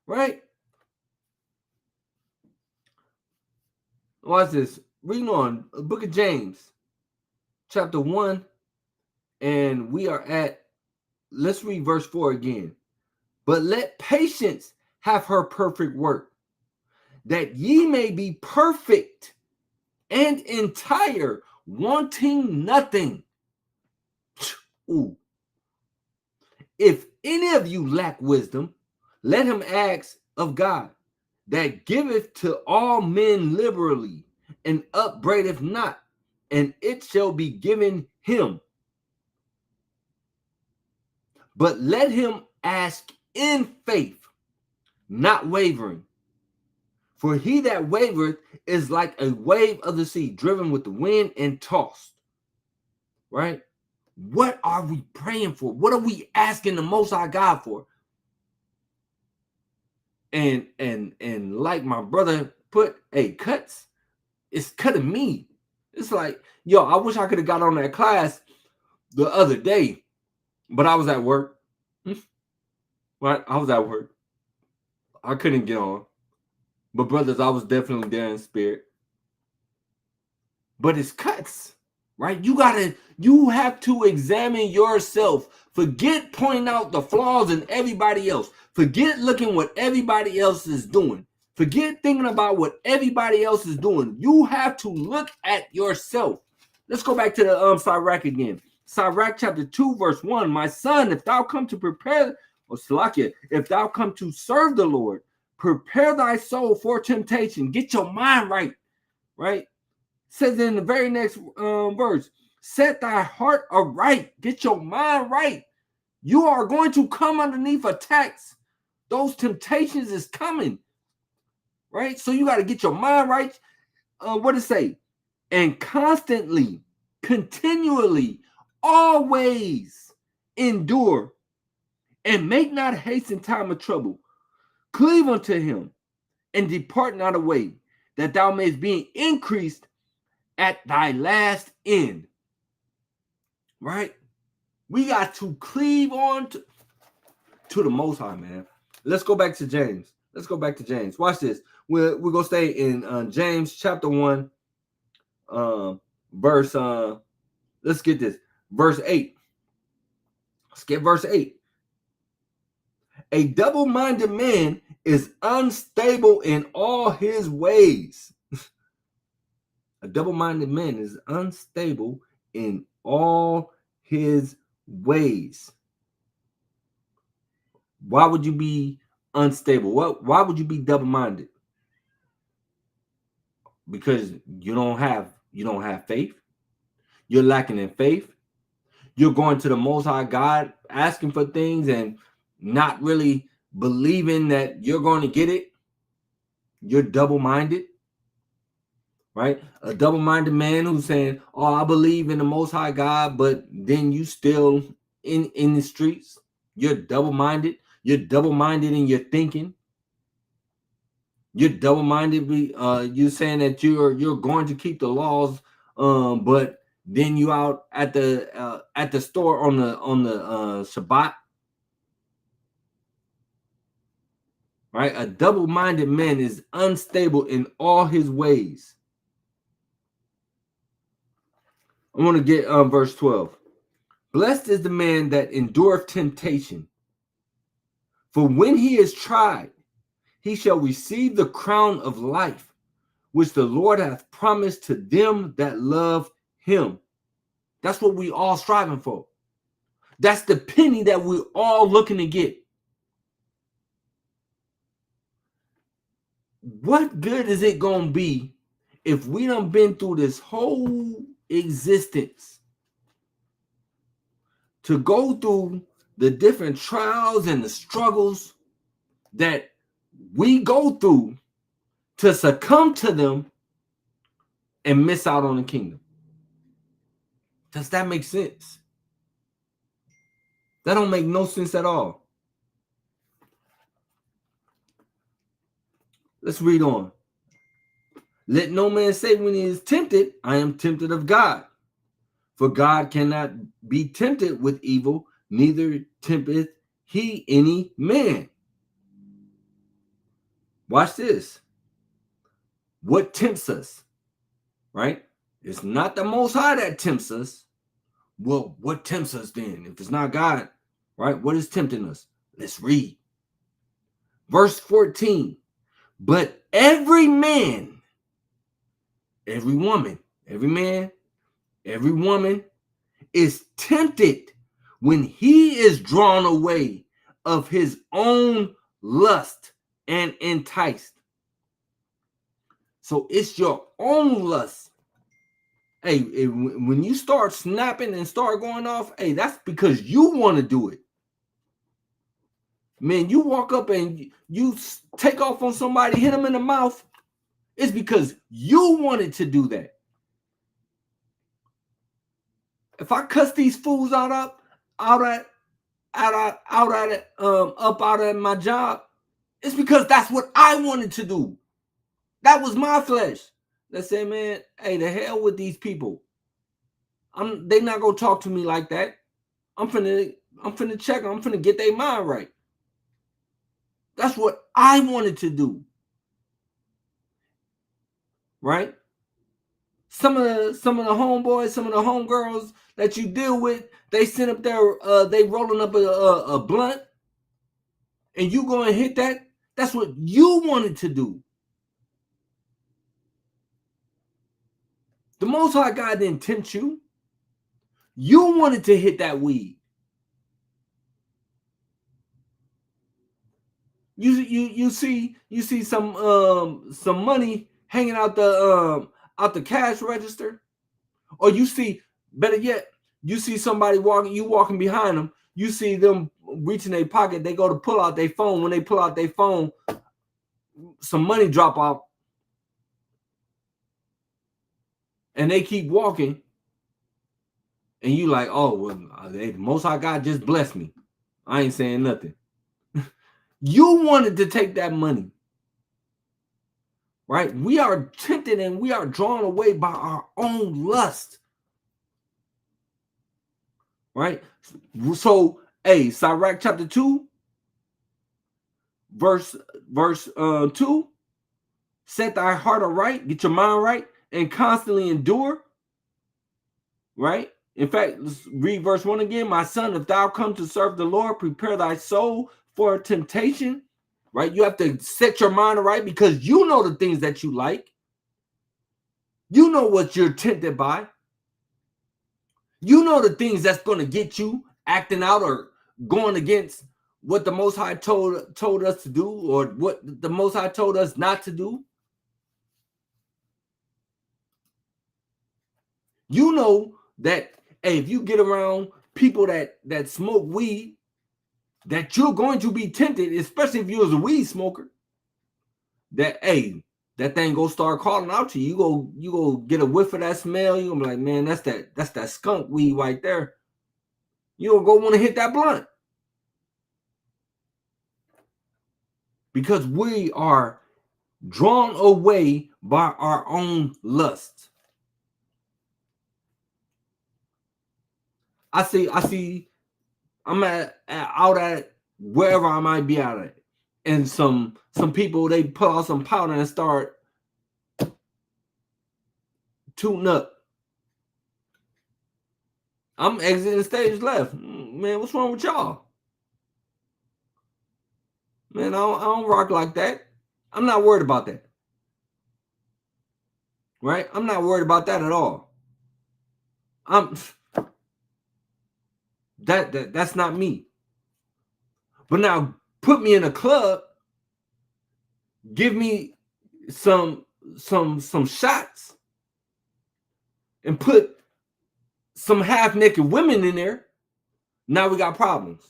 Right? Watch this. Reading on the book of James, chapter 1, and we are at, let's read verse 4 again. But let patience have her perfect work, that ye may be perfect and entire, wanting nothing. Ooh. If any of you lack wisdom, let him ask of God, that giveth to all men liberally, and upbraideth not, and it shall be given him. But let him ask in faith, not wavering. For he that wavereth is like a wave of the sea, driven with the wind and tossed. Right? What are we praying for? What are we asking the Most High God for? And like my brother put, hey, cuts, it's cutting me. It's like, yo, I wish I could have got on that class the other day, but I was at work. Right? I was at work. I couldn't get on. But brothers, I was definitely there in spirit. But it's cuts, right? You have to examine yourself. Forget pointing out the flaws in everybody else. Forget looking what everybody else is doing. Forget thinking about what everybody else is doing. You have to look at yourself. Let's go back to the Sirach again. Sirach chapter 2, verse 1. My son, if thou come to prepare, or Salakia, if thou come to serve the Lord, prepare thy soul for temptation. Get your mind right. Right? Says in the very next verse, set thy heart aright. Get your mind right. You are going to come underneath attacks. Those temptations is coming. Right? So you got to get your mind right. What does it say? And constantly, continually, always endure, and make not haste in time of trouble. Cleave unto him, and depart not away, that thou mayest be increased at thy last end. Right? We got to cleave on to the Most High, man. Let's go back to James. Watch this. We're going to stay in James chapter 1, verse, let's get this. Verse 8. Let's get verse 8. A double-minded man is unstable in all his ways. A double-minded man is unstable in all his ways. Why would you be unstable? Why would you be double-minded? Because you don't have faith. You're lacking in faith. You're going to the Most High God asking for things and not really believing that you're going to get it. You're double-minded. Right? A double-minded man who's saying, oh, I believe in the Most High God, but then you still in the streets. You're double-minded. You're double-minded in your thinking. You're double-minded. You're saying that you're going to keep the laws, but then you out at the store on the Shabbat. Right? A double-minded man is unstable in all his ways. I want to get verse 12. Blessed is the man that endureth temptation, for when he is tried, he shall receive the crown of life, which the Lord hath promised to them that love him. That's what we all striving for. That's the penny that we're all looking to get. What good is it going to be if we done been through this whole existence to go through the different trials and the struggles that we go through to succumb to them and miss out on the kingdom? Does that make sense? That don't make no sense at all. Let's read on. Let no man say when he is tempted, I am tempted of God. For God cannot be tempted with evil, neither tempteth he any man. Watch this. What tempts us? right? It's not the Most High that tempts us. Well, what tempts us then? If it's not God, right? What is tempting us? Let's read. Verse 14. But every man, every woman, every man, every woman is tempted when he is drawn away of his own lust and enticed. So it's your own lust. Hey, when you start snapping and start going off, hey, that's because you want to do it. Man, you walk up and you take off on somebody, hit them in the mouth. It's because you wanted to do that. If I cuss these fools out at my job, it's because that's what I wanted to do. That was my flesh. They say, man, hey, the hell with these people. They not gonna talk to me like that. I'm finna check them. I'm finna get their mind right. That's what I wanted to do. Right? Some of the homeboys, some of the homegirls that you deal with, they send up there, they rolling up a blunt, and you go and hit that. That's what you wanted to do. The Most High God didn't tempt you. You wanted to hit that weed. You see some money hanging out the cash register, or you see, better yet, you see somebody walking behind them. You see them reaching their pocket. They go to pull out their phone. When they pull out their phone, some money drop off, and they keep walking. And you like, oh, well, the Most High God just blessed me. I ain't saying nothing. You wanted to take that money. Right? We are tempted and we are drawn away by our own lust. Right? So, Sirach chapter 2, verse 2, set thy heart aright, get your mind right, and constantly endure. Right? In fact, let's read verse 1 again. My son, if thou come to serve the Lord, prepare thy soul for temptation. Right? You have to set your mind right because you know the things that you like. You know what you're tempted by. You know the things that's going to get you acting out or going against what the Most High told us to do, or what the Most High told us not to do. You know that, hey, if you get around people that smoke weed, that you're going to be tempted, especially if you was a weed smoker, that, hey, that thing go start calling out to you. You go get a whiff of that smell. You gonna be like, man, that's that skunk weed right there. You don't go want to hit that blunt. Because we are drawn away by our own lust. I see, I'm out at wherever I might be out at, and some people, they pull out some powder and start tooting up. I'm exiting stage left. Man, what's wrong with y'all? Man, I don't rock like that. I'm not worried about that. Right? I'm not worried about that at all. That's not me. But now put me in a club, give me some shots, and put some half-naked women in there. Now we got problems.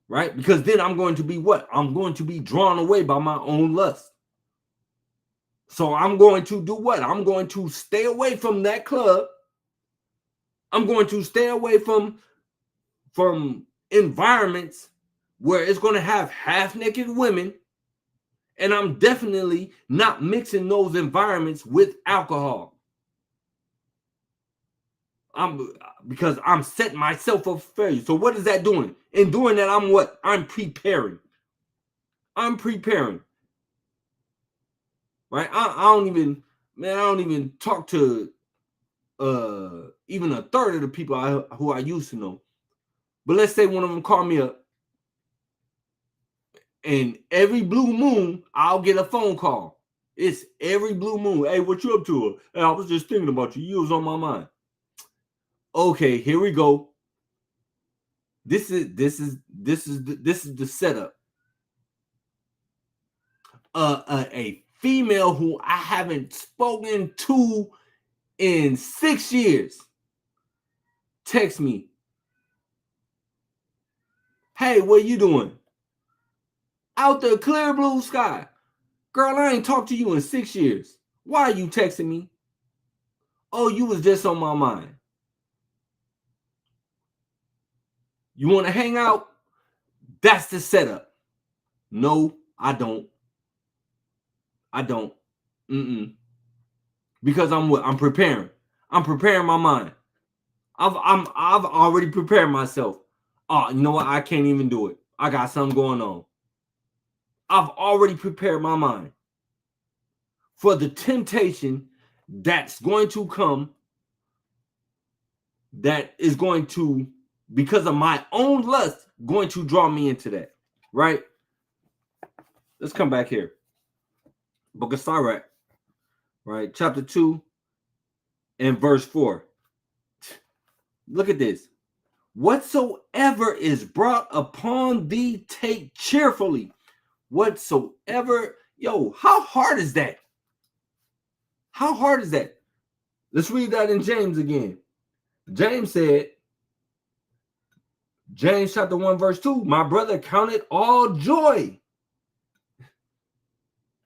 Right? Because then I'm going to be what? I'm going to be drawn away by my own lust. So I'm going to do what? I'm going to stay away from that club. I'm going to stay away from environments where it's going to have half-naked women, and I'm definitely not mixing those environments with alcohol. Because I'm setting myself up for failure. So what is that doing? In doing that, I'm what? I'm preparing. Right? I don't even Man, I don't even talk to even a third of the people who I used to know. But let's say one of them call me up, and every blue moon, I'll get a phone call. It's every blue moon. Hey, what you up to? Hey, I was just thinking about you. You was on my mind. Okay, here we go. This is the setup. A female who I haven't spoken to in 6 years text me. Hey, what you doing? Out the clear blue sky. Girl, I ain't talked to you in 6 years. Why are you texting me? Oh, you was just on my mind. You want to hang out? That's the setup. No, I don't. Because I'm preparing. I'm preparing my mind. I've already prepared myself. Oh, you know what? I can't even do it. I got something going on. I've already prepared my mind for the temptation that's going to come, that is going to, because of my own lust, going to draw me into that. Right? Let's come back here. Book of Sirach, right? Chapter 2 and verse 4. Look at this. Whatsoever is brought upon thee, take cheerfully. Whatsoever. Yo, how hard is that? How hard is that? Let's read that in James again. James said, James chapter 1 verse 2, my brother, count it all joy.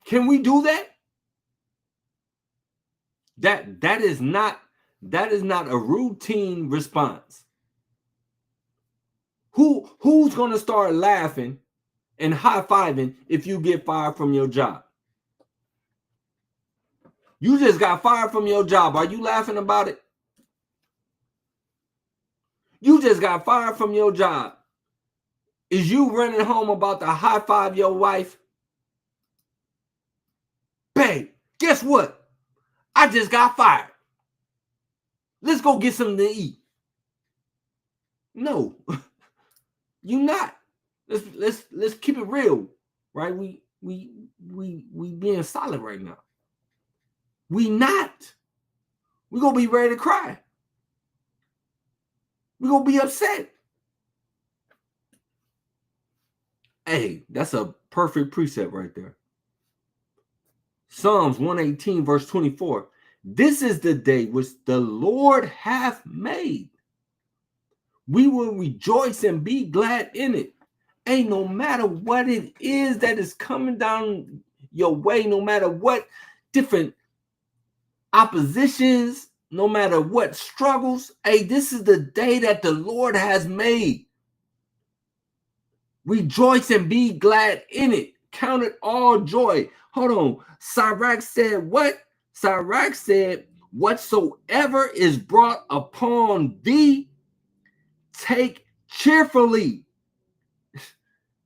Can we do that? That is not a routine response. Who's going to start laughing and high-fiving if you get fired from your job? You just got fired from your job. Are you laughing about it? You just got fired from your job. Is you running home about to high-five your wife? Babe, guess what? I just got fired. Let's go get something to eat. No, you not. Let's keep it real, right? We being solid right now. We not. We gonna be ready to cry. We gonna be upset. Hey, that's a perfect precept right there. Psalms 118 verse 24. This is the day which the Lord hath made. We will rejoice and be glad in it. Hey, no matter what it is that is coming down your way, no matter what different oppositions, no matter what struggles, hey, this is the day that the Lord has made. Rejoice and be glad in it. Count it all joy. Hold on. Sirach said what? Sirach said, whatsoever is brought upon thee, take cheerfully.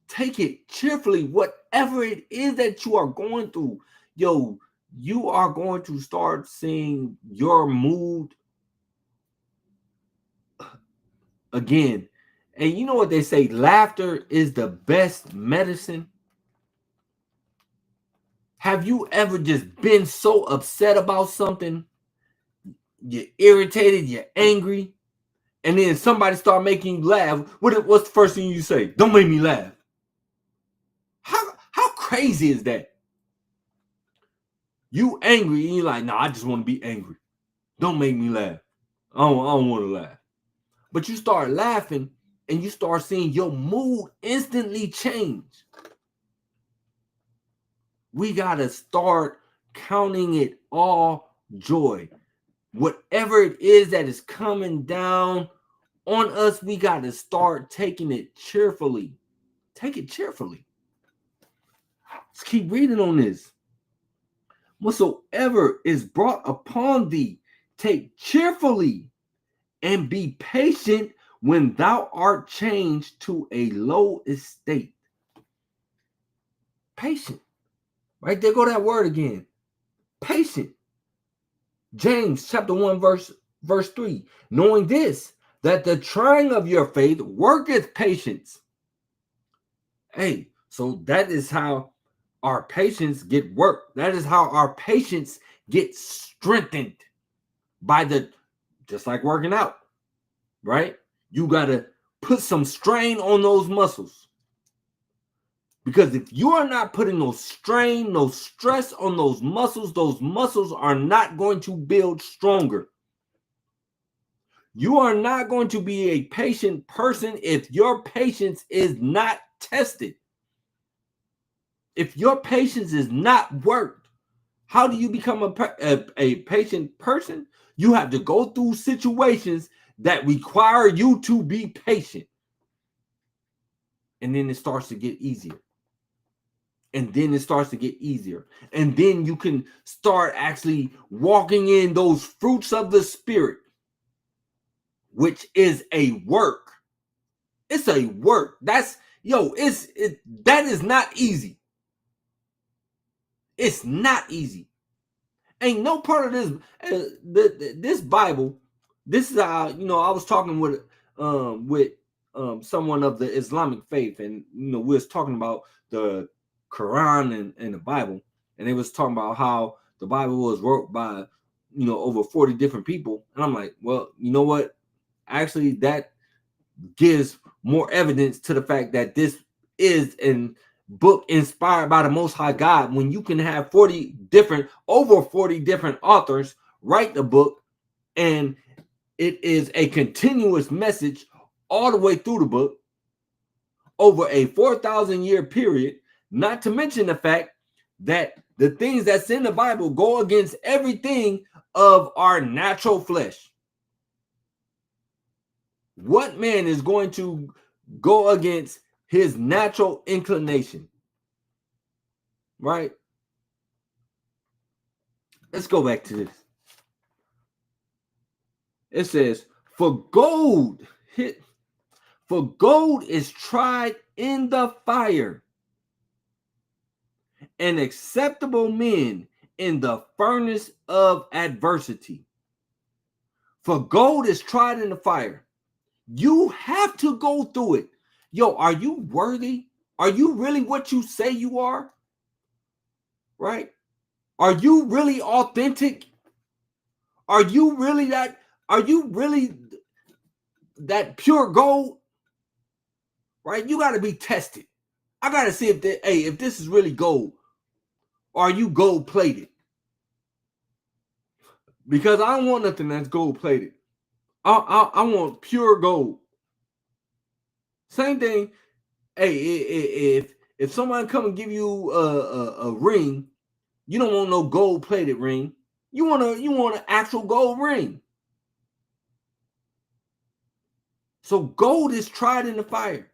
Take it cheerfully. Whatever it is that you are going through, yo, you are going to start seeing your mood again. And you know what they say? Laughter is the best medicine. Have you ever just been so upset about something? You're irritated, you're angry, and then somebody start making you laugh. What's the first thing you say? Don't make me laugh. How crazy is that? You angry and you're like, no, I just want to be angry. Don't make me laugh. I don't want to laugh. But you start laughing and you start seeing your mood instantly change. We got to start counting it all joy. Whatever it is that is coming down on us, we got to start taking it cheerfully. Take it cheerfully. Let's keep reading on this. Whatsoever is brought upon thee, take cheerfully, and be patient when thou art changed to a low estate. Patient. Right there go that word again. Patient. James chapter 1, verse 3. Knowing this, that the trying of your faith worketh patience. Hey, so that is how our patience get worked. That is how our patience gets strengthened by just like working out, right? You got to put some strain on those muscles. Because if you are not putting no strain, no stress on those muscles are not going to build stronger. You are not going to be a patient person if your patience is not tested. If your patience is not worked, how do you become a patient person? You have to go through situations that require you to be patient. And then it starts to get easier. And then it starts to get easier. And then you can start actually walking in those fruits of the Spirit, which is a work. It's a work. That is not easy. It's not easy. Ain't no part of this this Bible. This is how, I was talking with someone of the Islamic faith, and we was talking about the Quran and the Bible, and they was talking about how the Bible was wrote by over 40 different people, and I'm like, well, you know what? Actually, that gives more evidence to the fact that this is an book inspired by the Most High God. When you can have over 40 different authors write the book, and it is a continuous message all the way through the book over a 4,000 year period, not to mention the fact that the things that's in the Bible go against everything of our natural flesh. What man is going to go against his natural inclination? Right? Let's go back to this. It says, for gold is tried in the fire, and acceptable men in the furnace of adversity. For gold is tried in the fire. You have to go through it. Yo, are you worthy? Are you really what you say you are? Right? Are you really authentic? Are you really that pure gold? Right? You got to be tested. I got to see if this is really gold. Or are you gold plated? Because I don't want nothing that's gold plated. I want pure gold. Same thing. Hey, if someone come and give you a ring, you don't want no gold plated ring. You want an actual gold ring. So gold is tried in the fire.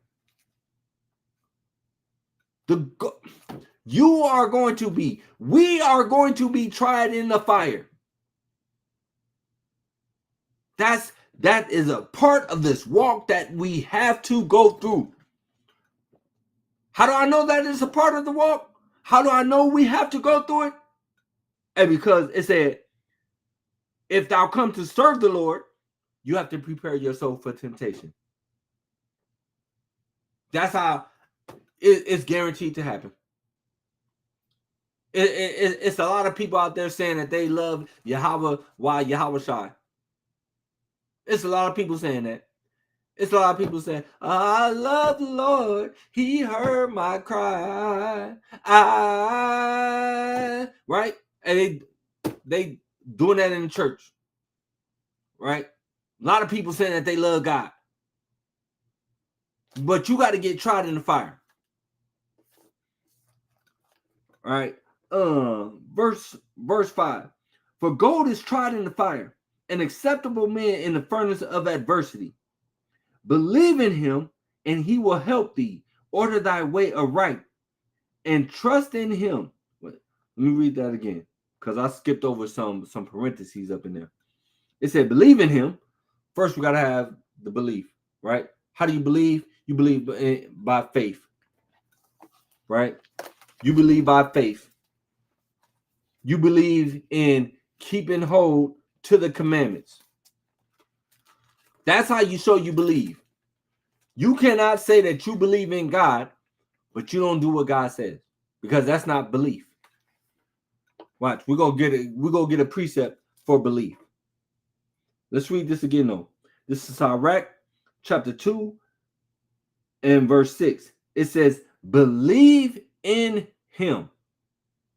We are going to be tried in the fire. That is a part of this walk that we have to go through. How do I know that it's a part of the walk? How do I know we have to go through it? And because it said, if thou come to serve the Lord, you have to prepare your soul for temptation. That's how it's guaranteed to happen. It's a lot of people out there saying that they love Yahweh while Yahweh Shai. It's a lot of people saying that. It's a lot of people saying, I love the Lord. He heard my cry. Right? And they doing that in the church. Right? A lot of people saying that they love God. But you got to get tried in the fire. All right. Verse 5. For gold is tried in the fire, an acceptable man in the furnace of adversity. Believe in him, and he will help thee. Order thy way aright, and trust in him. Let me read that again, because I skipped over some parentheses up in there. It said, believe in him. First, we got to have the belief, right? How do you believe? You believe by faith, right? You believe by faith. You believe in keeping hold to the commandments. That's how you show you believe. You cannot say that you believe in God, but you don't do what God says, because that's not belief. Watch, we're gonna get a precept for belief. Let's read this again, though. This is Sirach chapter 2 and verse 6. It says, believe in him.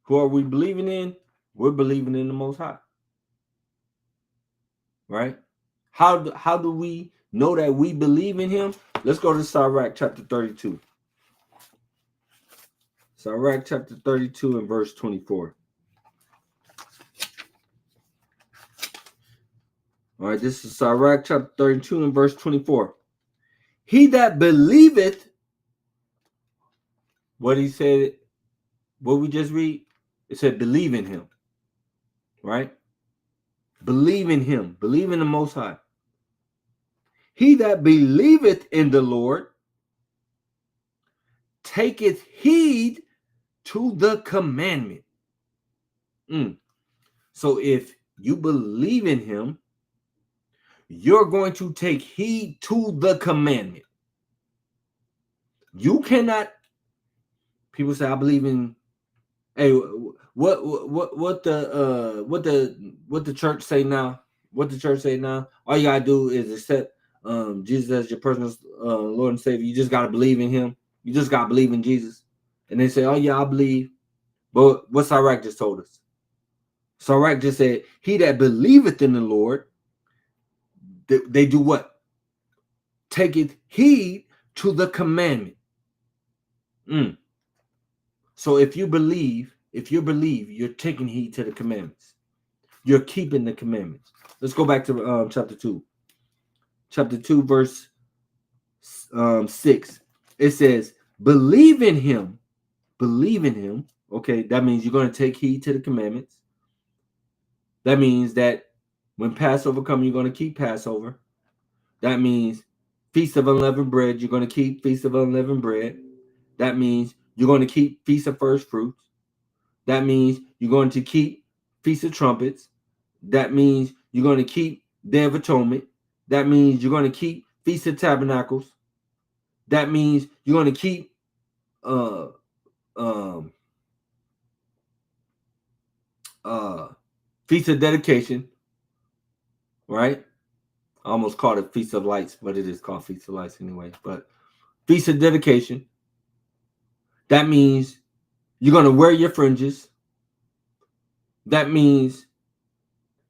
Who are we believing in? We're believing in the Most High. Right? How do we know that we believe in him? Let's go to Sirach chapter 32. Sirach chapter 32 and verse 24. All right, this is Sirach chapter 32 and verse 24. He that believeth, what he said, what we just read, it said believe in him, right? Believe in him, believe in the Most High. He that believeth in the Lord taketh heed to the commandment. So if you believe in him, you're going to take heed to the commandment. You cannot. People say, I believe in. Hey, what the church say now? What the church say now? All you gotta do is accept Jesus as your personal Lord and Savior. You just gotta believe in him. You just gotta believe in Jesus. And they say, oh yeah, I believe. But what Sirach just told us? Sirach just said, he that believeth in the Lord, they do what? Taketh heed to the commandment. So if you believe, you're taking heed to the commandments. You're keeping the commandments. Let's go back to chapter 2. Chapter 2, verse 6. It says, believe in him. Believe in him. Okay, that means you're going to take heed to the commandments. That means that when Passover comes, you're going to keep Passover. That means Feast of Unleavened Bread, you're going to keep Feast of Unleavened Bread. That means you're going to keep Feast of First Fruits. That means you're going to keep Feast of Trumpets. That means you're going to keep Day of Atonement. That means you're going to keep Feast of Tabernacles. That means you're going to keep Feast of Dedication, right? I almost called it Feast of Lights, but it is called Feast of Lights anyway. But Feast of Dedication. That means you're going to wear your fringes. That means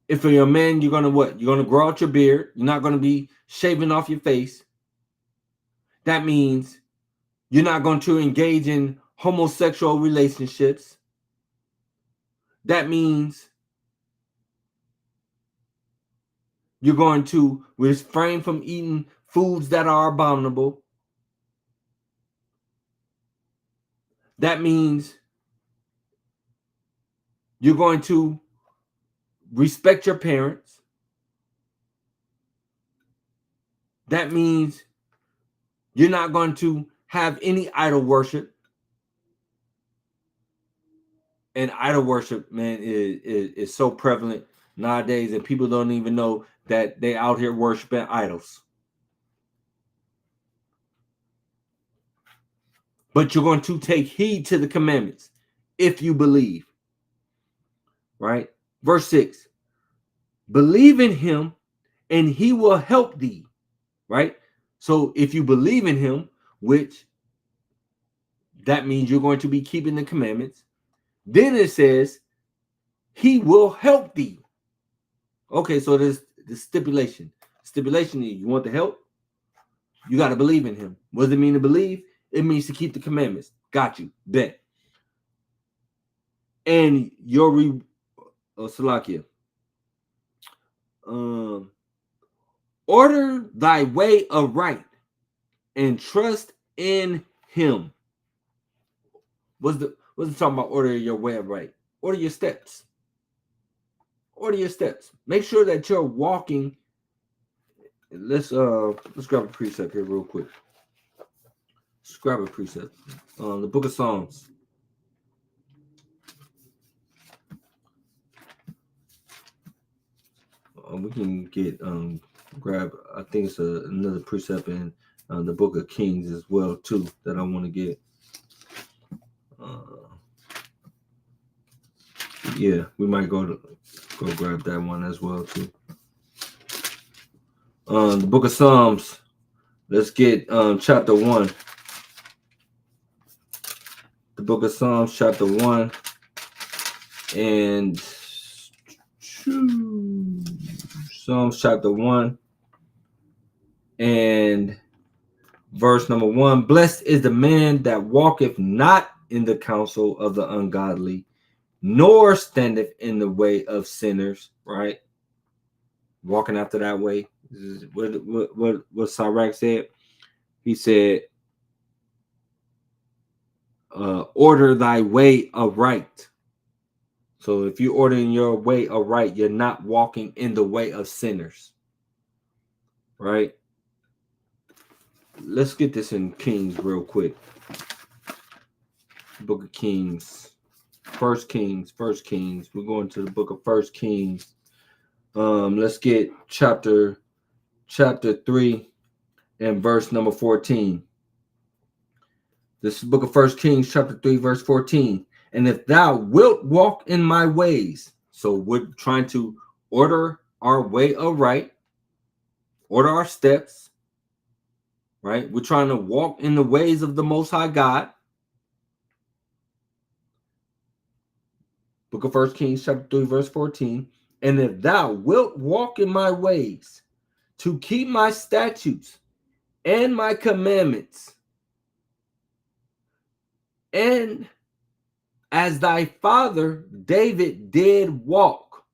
if you're a man, you're going to what? You're going to grow out your beard. You're not going to be shaving off your face. That means you're not going to engage in homosexual relationships. That means you're going to refrain from eating foods that are abominable. That means you're going to respect your parents. That means you're not going to have any idol worship. And idol worship, man, is so prevalent nowadays, and people don't even know that they out here worshiping idols. But you're going to take heed to the commandments if you believe. Right? Verse 6. Believe in him and he will help thee. Right? So if you believe in him, which that means you're going to be keeping the commandments, then it says he will help thee. Okay, so there's the stipulation. Stipulation is you want the help, you got to believe in him. What does it mean to believe? It means to keep the commandments. Got you. Bet. And your Salakia. Order thy way aright and trust in him. What's it talking about? Order your way aright. Order your steps. Order your steps. Make sure that you're walking. Let's grab a precept here real quick. Let's grab a precept. The book of Psalms. we can get grab. I think it's another precept in the Book of Kings as well too that I want to get. Yeah, we might go grab that one as well too. The Book of Psalms. Let's get chapter 1. The Book of Psalms, chapter 1, and Psalms chapter 1 and verse number 1. Blessed is the man that walketh not in the counsel of the ungodly, nor standeth in the way of sinners. Right? Walking after that way. This is what Sirach said. He said, order thy way aright. So if you order in your way aright, you're not walking in the way of sinners. Right? Let's get this in Kings real quick. Book of Kings. First Kings. We're going to the book of First Kings. Let's get chapter 3 and verse number 14. This is the book of First Kings, chapter 3, verse 14. And if thou wilt walk in my ways, so we're trying to order our way aright, order our steps, right? We're trying to walk in the ways of the Most High God. Book of First Kings, chapter 3, verse 14. And if thou wilt walk in my ways, to keep my statutes and my commandments, and as thy father David did walk,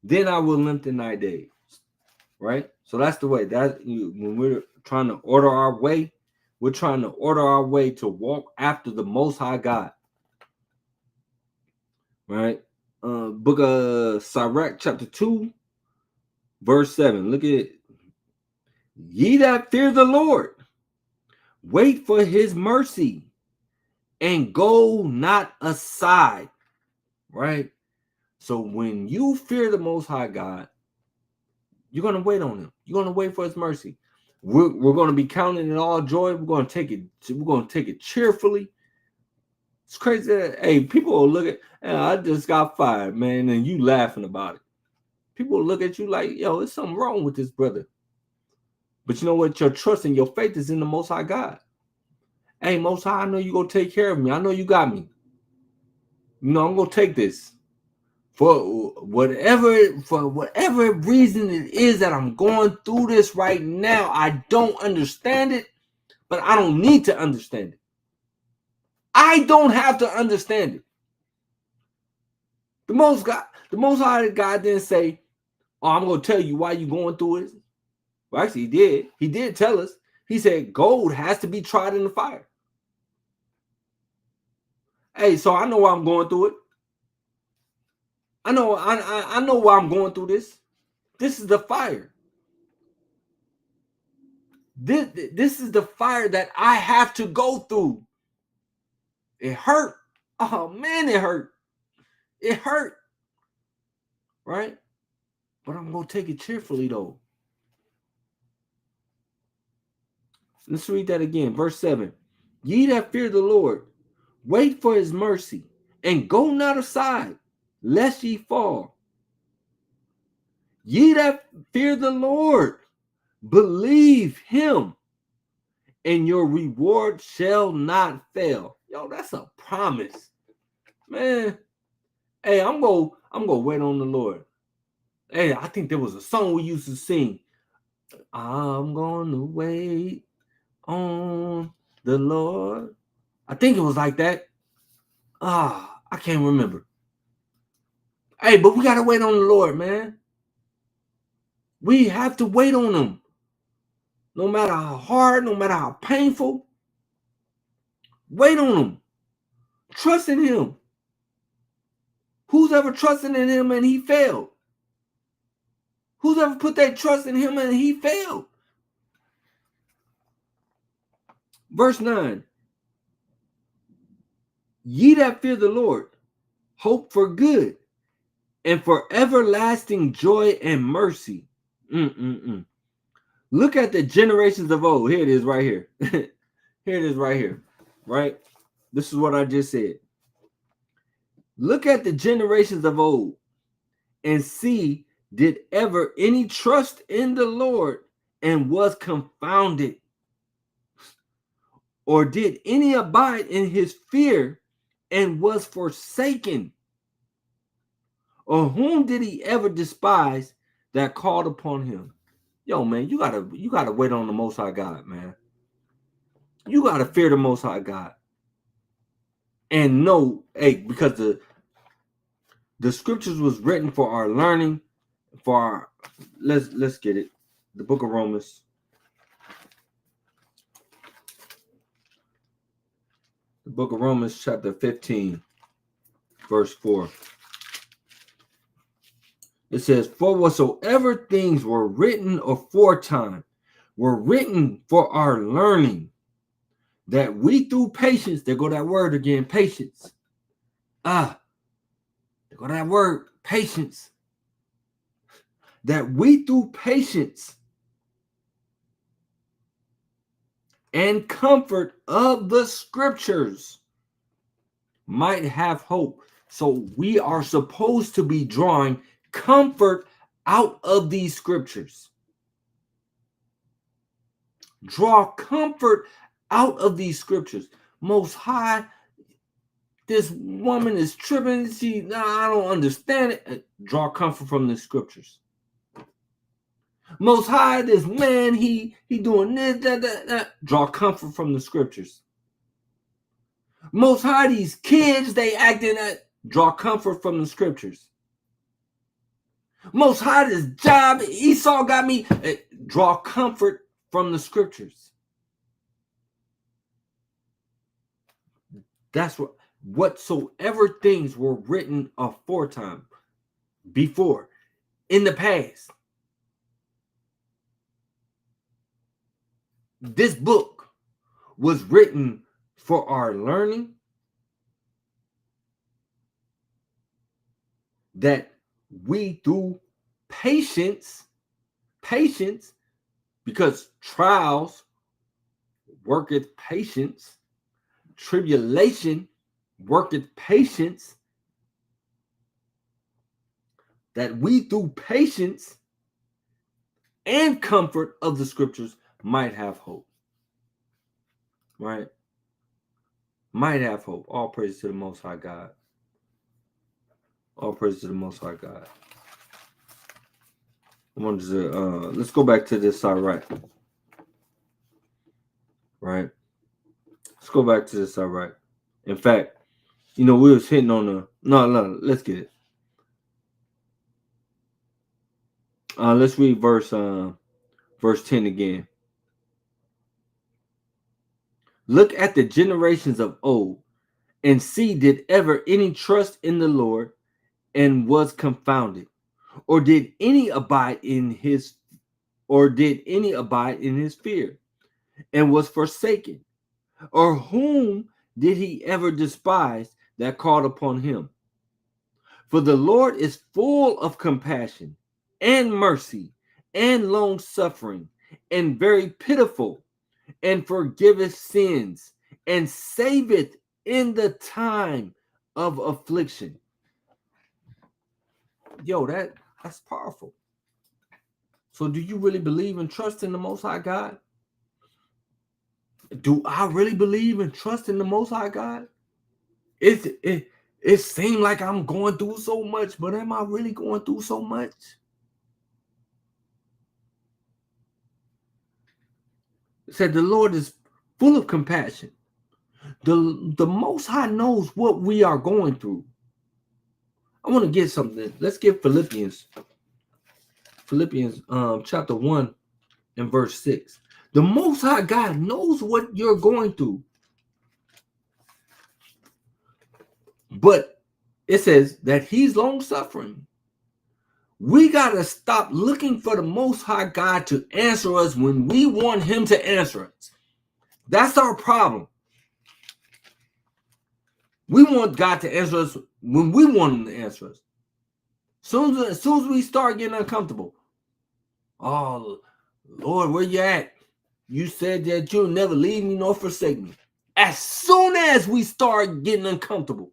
then I will lengthen thy days. Right? So that's the way. When we're trying to order our way, we're trying to order our way to walk after the Most High God. Right? Book of Sirach, chapter 2, verse 7. Look at it. Ye that fear the Lord, wait for his mercy, and go not aside. Right? So when you fear the Most High God, you're going to wait on him. You're going to wait for his mercy. We're going to be counting it all joy. We're going to take it cheerfully. It's crazy that, hey, people will look at, hey, I just got fired, man, and you laughing about it. People will look at you like, yo, there's something wrong with this brother. But you know what? Your trust and your faith is in the Most High God. Hey, Most High, I know you're going to take care of me. I know you got me. You know, I'm going to take this. For whatever reason it is that I'm going through this right now, I don't understand it, but I don't need to understand it. I don't have to understand it. The Most High God didn't say, "Oh, I'm going to tell you why you're going through it." Well, actually, he did. He did tell us. He said, "Gold has to be tried in the fire." Hey, so I know why I'm going through it. I know why I'm going through this. This is the fire. This is the fire that I have to go through. It hurt. Oh man, it hurt. It hurt. Right? But I'm going to take it cheerfully though. Let's read that again. Verse 7. Ye that fear the Lord, wait for his mercy, and go not aside, lest ye fall. Ye that fear the Lord, believe him, and your reward shall not fail. Yo, that's a promise. Man. Hey, I'm gonna wait on the Lord. Hey, I think there was a song we used to sing. I'm gonna wait on the Lord. I think it was like that. I can't remember. Hey, but we gotta wait on the Lord, man. We have to wait on him. No matter how hard, no matter how painful. Wait on him. Trust in him. Who's ever trusted in him and he failed? Who's ever put their trust in him and he failed? Verse 9. Ye that fear the Lord, hope for good, and for everlasting joy and mercy. Look at the generations of old. Here it is right here. Here it is right here. Right? This is what I just said. Look at the generations of old and see, did ever any trust in the Lord and was confounded? Or did any abide in his fear and was forsaken? Or whom did he ever despise that called upon him? Yo, man, you gotta wait on the Most High God, man. You gotta fear the Most High God. And know, hey, because the scriptures was written for our learning, for our, let's get it. The book of Romans. The book of Romans, chapter 15, verse 4. It says, for whatsoever things were written aforetime were written for our learning, that we through patience, there go that word again, patience. There go that word, patience. That we through patience and comfort of the scriptures might have hope. So we are supposed to be drawing comfort out of these scriptures. Draw comfort out of these scriptures. Most High, this woman is tripping. I don't understand it. Draw comfort from the scriptures. Most High, this man, he doing this, that. Draw comfort from the scriptures. Most High, these kids, they acting that. Draw comfort from the scriptures. Most High, this job, Esau got me. Draw comfort from the scriptures. That's what, whatsoever things were written aforetime, before, in the past. This book was written for our learning, that we through patience, because trials worketh patience, tribulation worketh patience, that we through patience and comfort of the scriptures might have hope. Right? Might have hope. All praise to the Most High God. All praise to the Most High God. I wanted to let's go back to this Sirach. Right? Let's go back to this Sirach. In fact, we was hitting on the no, let's get it. Let's read verse 10 again. Look at the generations of old and see, did ever any trust in the Lord and was confounded? Or did any abide in his fear and was forsaken? Or whom did he ever despise that called upon him? For the Lord is full of compassion and mercy and long suffering and very pitiful, and forgiveth sins and saveth in the time of affliction. Yo, that's powerful. So do you really believe and trust in the Most High God? Do I really believe and trust in the Most High God? It seems like I'm going through so much, but am I really going through so much? It said the Lord is full of compassion. The Most High knows what we are going through. I want to get something. Let's get Philippians chapter 1 and verse 6. The Most High God knows what you're going through. But it says that he's long suffering. We got to stop looking for the Most High God to answer us when we want him to answer us. That's our problem. We want God to answer us when we want him to answer us. As soon as we start getting uncomfortable, oh Lord, where you at? You said that you'll never leave me nor forsake me. As soon as we start getting uncomfortable,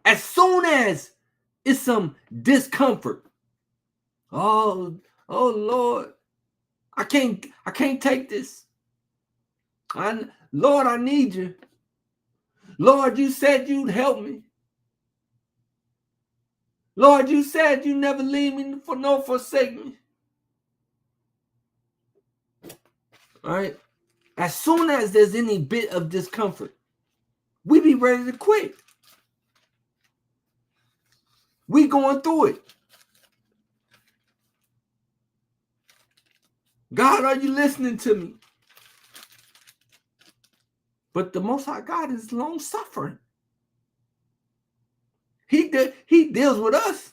as soon as it's some discomfort, oh Lord, I can't take this. Lord, I need you. Lord, you said you'd help me. Lord, you said you never leave me nor forsake me. All right. As soon as there's any bit of discomfort, we be ready to quit. We going through it. God, are you listening to me? But the Most High God is long suffering. He deals with us.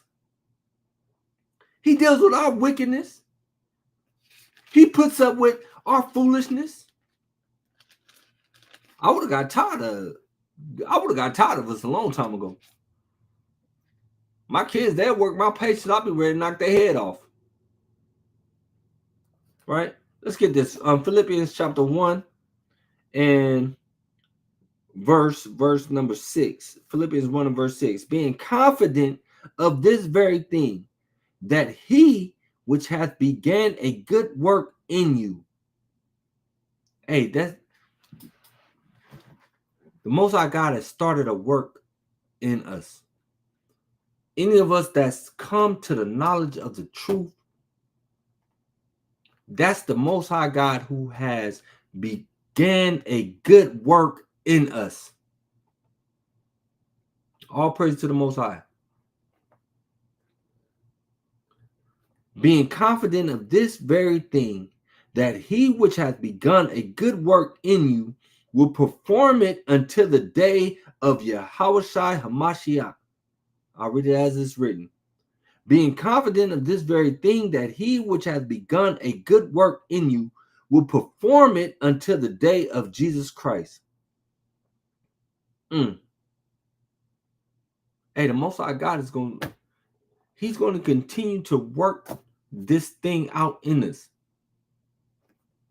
He deals with our wickedness. He puts up with our foolishness. I would have got tired of us a long time ago. My kids, they work my patience. I'll be ready to knock their head off. Right? Let's get this. Philippians chapter 1 and verse number 6. Philippians 1 and verse 6. Being confident of this very thing, that he which hath began a good work in you. Hey, that's the Most High God has started a work in us. Any of us that's come to the knowledge of the truth, that's the Most High God who has began a good work in us. All praise to the Most High. Being confident of this very thing, that he which hath begun a good work in you will perform it until the day of Yahushua HaMashiach. I'll read it as it's written. Being confident of this very thing, that he which hath begun a good work in you will perform it until the day of Jesus Christ. Hey, the Most High God is he's going to continue to work this thing out in us.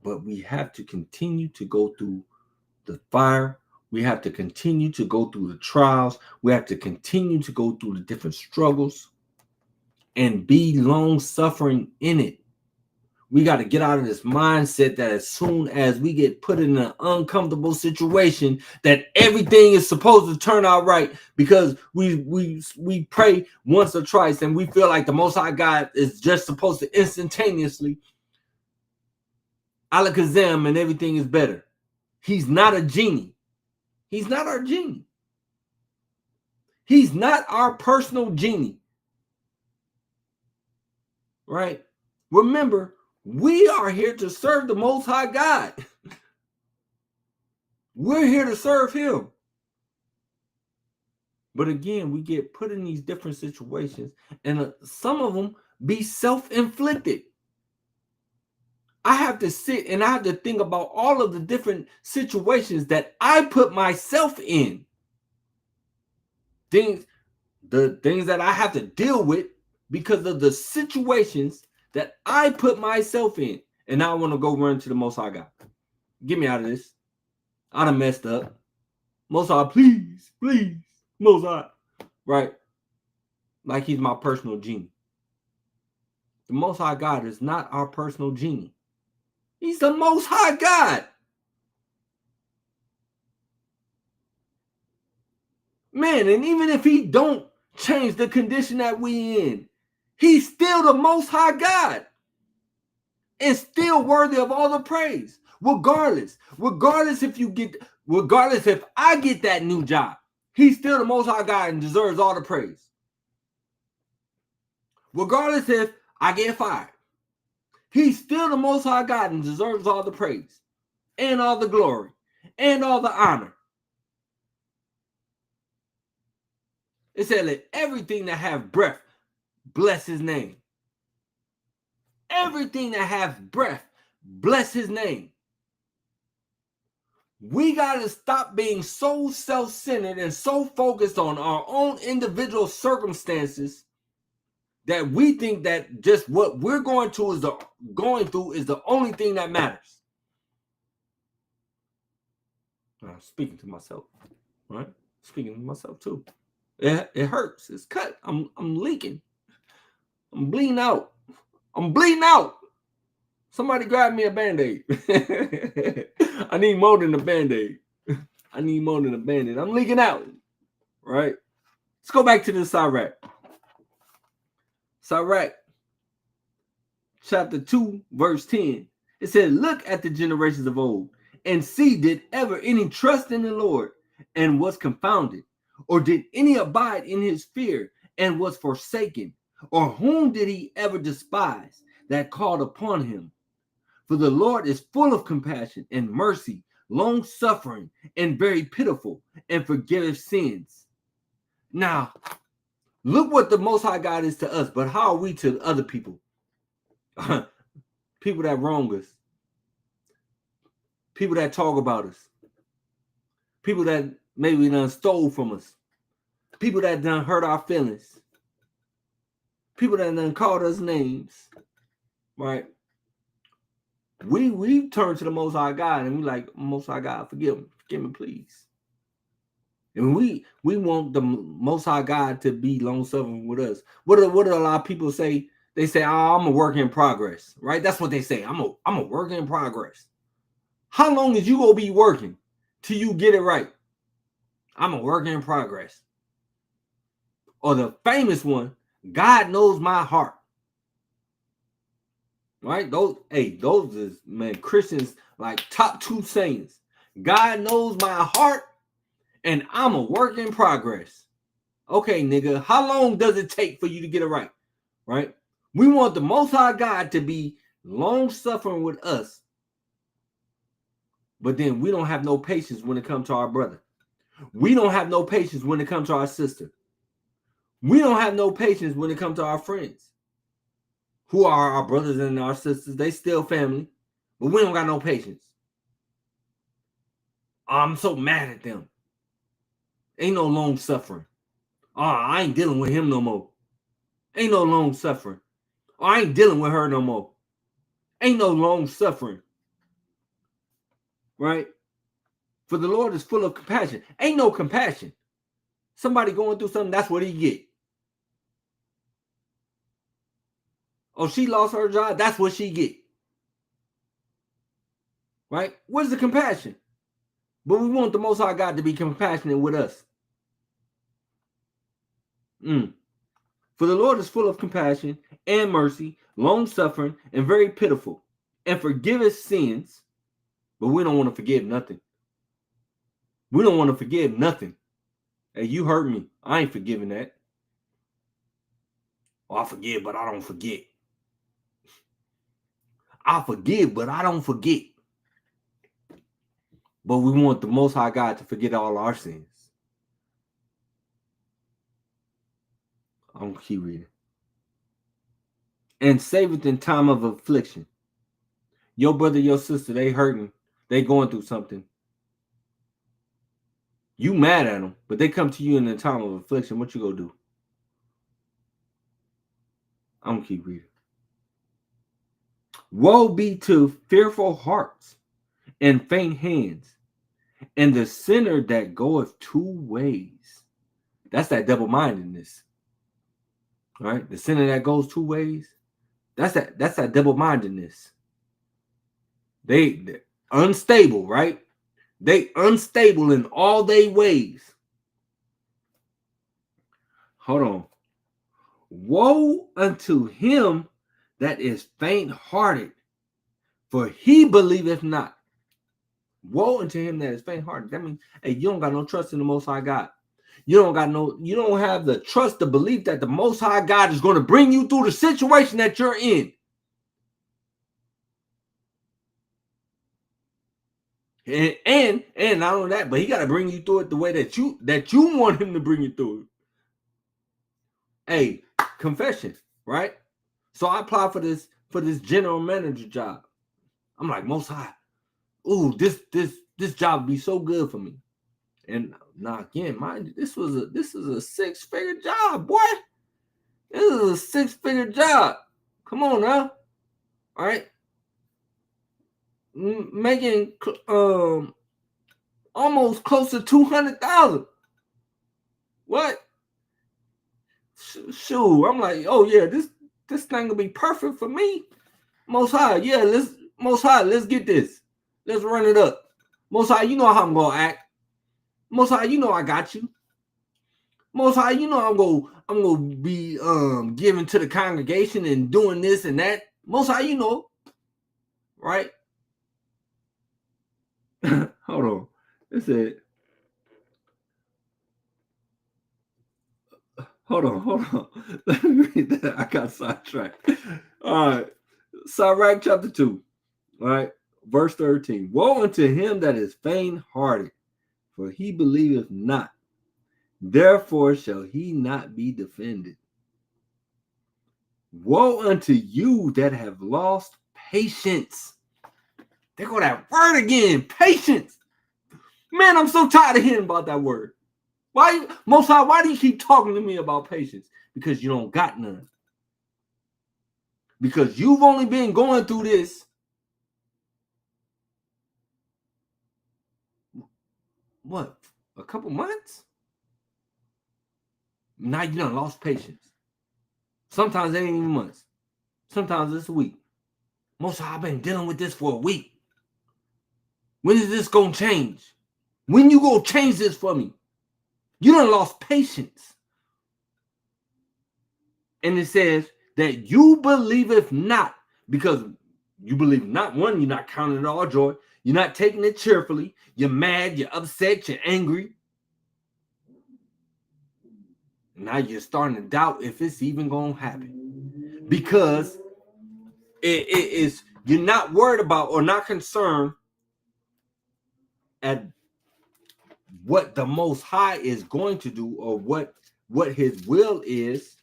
But we have to continue to go through the fire. We have to continue to go through the trials. We have to continue to go through the different struggles and be long suffering in it. We got to get out of this mindset that as soon as we get put in an uncomfortable situation, that everything is supposed to turn out right because we pray once or twice and we feel like the Most High God is just supposed to instantaneously alakazam and everything is better. He's not a genie. He's not our genie. He's not our personal genie. Right? Remember, we are here to serve the Most High God. We're here to serve him. But again, we get put in these different situations, and some of them be self-inflicted. I have to sit and I have to think about all of the different situations that I put myself in. The things that I have to deal with because of the situations that I put myself in. And now I want to go run to the Most High God. Get me out of this. I done messed up. Most High, please, Most High. Right? Like he's my personal genie. The Most High God is not our personal genie. He's the Most High God. Man, and even if he don't change the condition that we in, he's still the Most High God. And still worthy of all the praise. Regardless if I get that new job, he's still the Most High God and deserves all the praise. Regardless if I get fired, he's still the Most High God and deserves all the praise and all the glory and all the honor. It said, let everything that have breath bless his name. Everything that have breath bless his name. We got to stop being so self-centered and so focused on our own individual circumstances that we think that just what we're going through is the only thing that matters. I'm speaking to myself, right? Speaking to myself too. It hurts. It's cut. I'm leaking. I'm bleeding out. I'm bleeding out. Somebody grab me a Band-Aid. I need more than a Band-Aid. I need more than a Band-Aid. I'm leaking out. Right? Let's go back to the Sirach. Sirach, chapter 2, verse 10. It said, look at the generations of old and see, did ever any trust in the Lord and was confounded? Or did any abide in his fear and was forsaken? Or whom did he ever despise that called upon him? For the Lord is full of compassion and mercy, long-suffering, and very pitiful, and forgiveth sins. Now, look what the Most High God is to us, but how are we to other people? People that wrong us. People that talk about us. People that maybe done stole from us. People that done hurt our feelings. People that done called us names. Right? We turn to the Most High God and we like, Most High God, forgive me, please. And we want the Most High God to be long-suffering with us. What do a lot of people say? They say, oh, I'm a work in progress, right? That's what they say. I'm a work in progress. How long is you gonna be working till you get it right? I'm a work in progress. Or the famous one, God knows my heart. Right? Those is, man, Christians like top 2 sayings. God knows my heart and I'm a work in progress. Okay, nigga, how long does it take for you to get it right? Right? We want the Most High God to be long-suffering with us. But then we don't have no patience when it comes to our brother. We don't have no patience when it comes to our sister. We don't have no patience when it comes to our friends. Who are our brothers and our sisters? They still family, but we don't got no patience. I'm so mad at them. Ain't no long suffering. Oh, I ain't dealing with him no more. Ain't no long suffering. Oh, I ain't dealing with her no more. Ain't no long suffering. Right? For the Lord is full of compassion. Ain't no compassion. Somebody going through something, that's what he get. Oh, she lost her job. That's what she get. Right? Where's the compassion? But we want the Most High God to be compassionate with us. For the Lord is full of compassion and mercy, long-suffering, and very pitiful, and forgiveth sins. But we don't want to forgive nothing. We don't want to forgive nothing. Hey, you hurt me. I ain't forgiving that. Oh, I forgive, but I don't forget. I forgive, but I don't forget. But we want the Most High God to forget all our sins. I'm gonna keep reading. And saveth in time of affliction. Your brother, your sister, they hurting. They going through something. You mad at them, but they come to you in the time of affliction. What you gonna do? I'm gonna keep reading. Woe be to fearful hearts and faint hands, and the sinner that goeth 2 ways. That's that double-mindedness. Right? The sinner that goes 2 ways. That's that double-mindedness. They unstable, right? They unstable in all their ways. Hold on. Woe unto him that is faint-hearted, for he believeth not. Woe unto him that is faint-hearted. That means, hey, you don't got no trust in the Most High God. You don't have the trust, the belief that the Most High God is going to bring you through the situation that you're in. And not only that, but he got to bring you through it the way that you want him to bring you through it. Hey, confession, right? So I applied for this general manager job. I'm like, Most High, ooh, this This job would be so good for me. And now again, mind you, this is a 6-figure job, boy. This is a 6-figure job. Come on now. All right. Making almost close to 200,000. What? Shoot, I'm like, oh yeah, this thing will be perfect for me. Most High, yeah, let's get this. Let's run it up. Most High, you know how I'm gonna act. Most High, you know I got you. Most High, you know I'm gonna be giving to the congregation and doing this and that. Most High, you know, right? Hold on. It said, hold on. Let me read that. I got sidetracked. All right. Sirach chapter 2. All right. Verse 13. Woe unto him that is faint-hearted, for he believeth not. Therefore shall he not be defended. Woe unto you that have lost patience. There go that word again. Patience. Man, I'm so tired of hearing about that word. Why, Most High, why do you keep talking to me about patience? Because you don't got none. Because you've only been going through this. What? A couple months? Now you done lost patience. Sometimes it ain't even months. Sometimes it's a week. Most High, I've been dealing with this for a week. When is this gonna change? When you gonna change this for me? You done lost patience. And it says that you believeth not, because you believe not. One, you're not counting it all joy. You're not taking it cheerfully. You're mad, you're upset, you're angry. Now you're starting to doubt if it's even going to happen. Because it is, you're not worried about or not concerned at what the Most High is going to do or what his will is.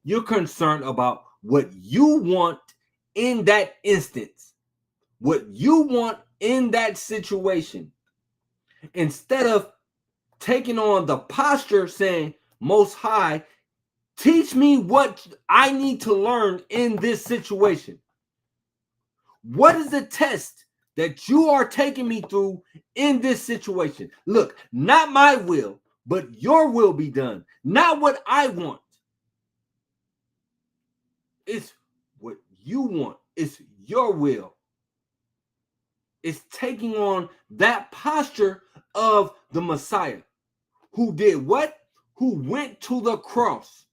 You're concerned about what you want in that instance, what you want in that situation, instead of taking on the posture saying, Most High, teach me what I need to learn in this situation. What is the test that you are taking me through in this situation? Look, not my will, but your will be done. Not what I want. It's what you want. It's your will. It's taking on that posture of the Messiah, who did what? Who went to the cross.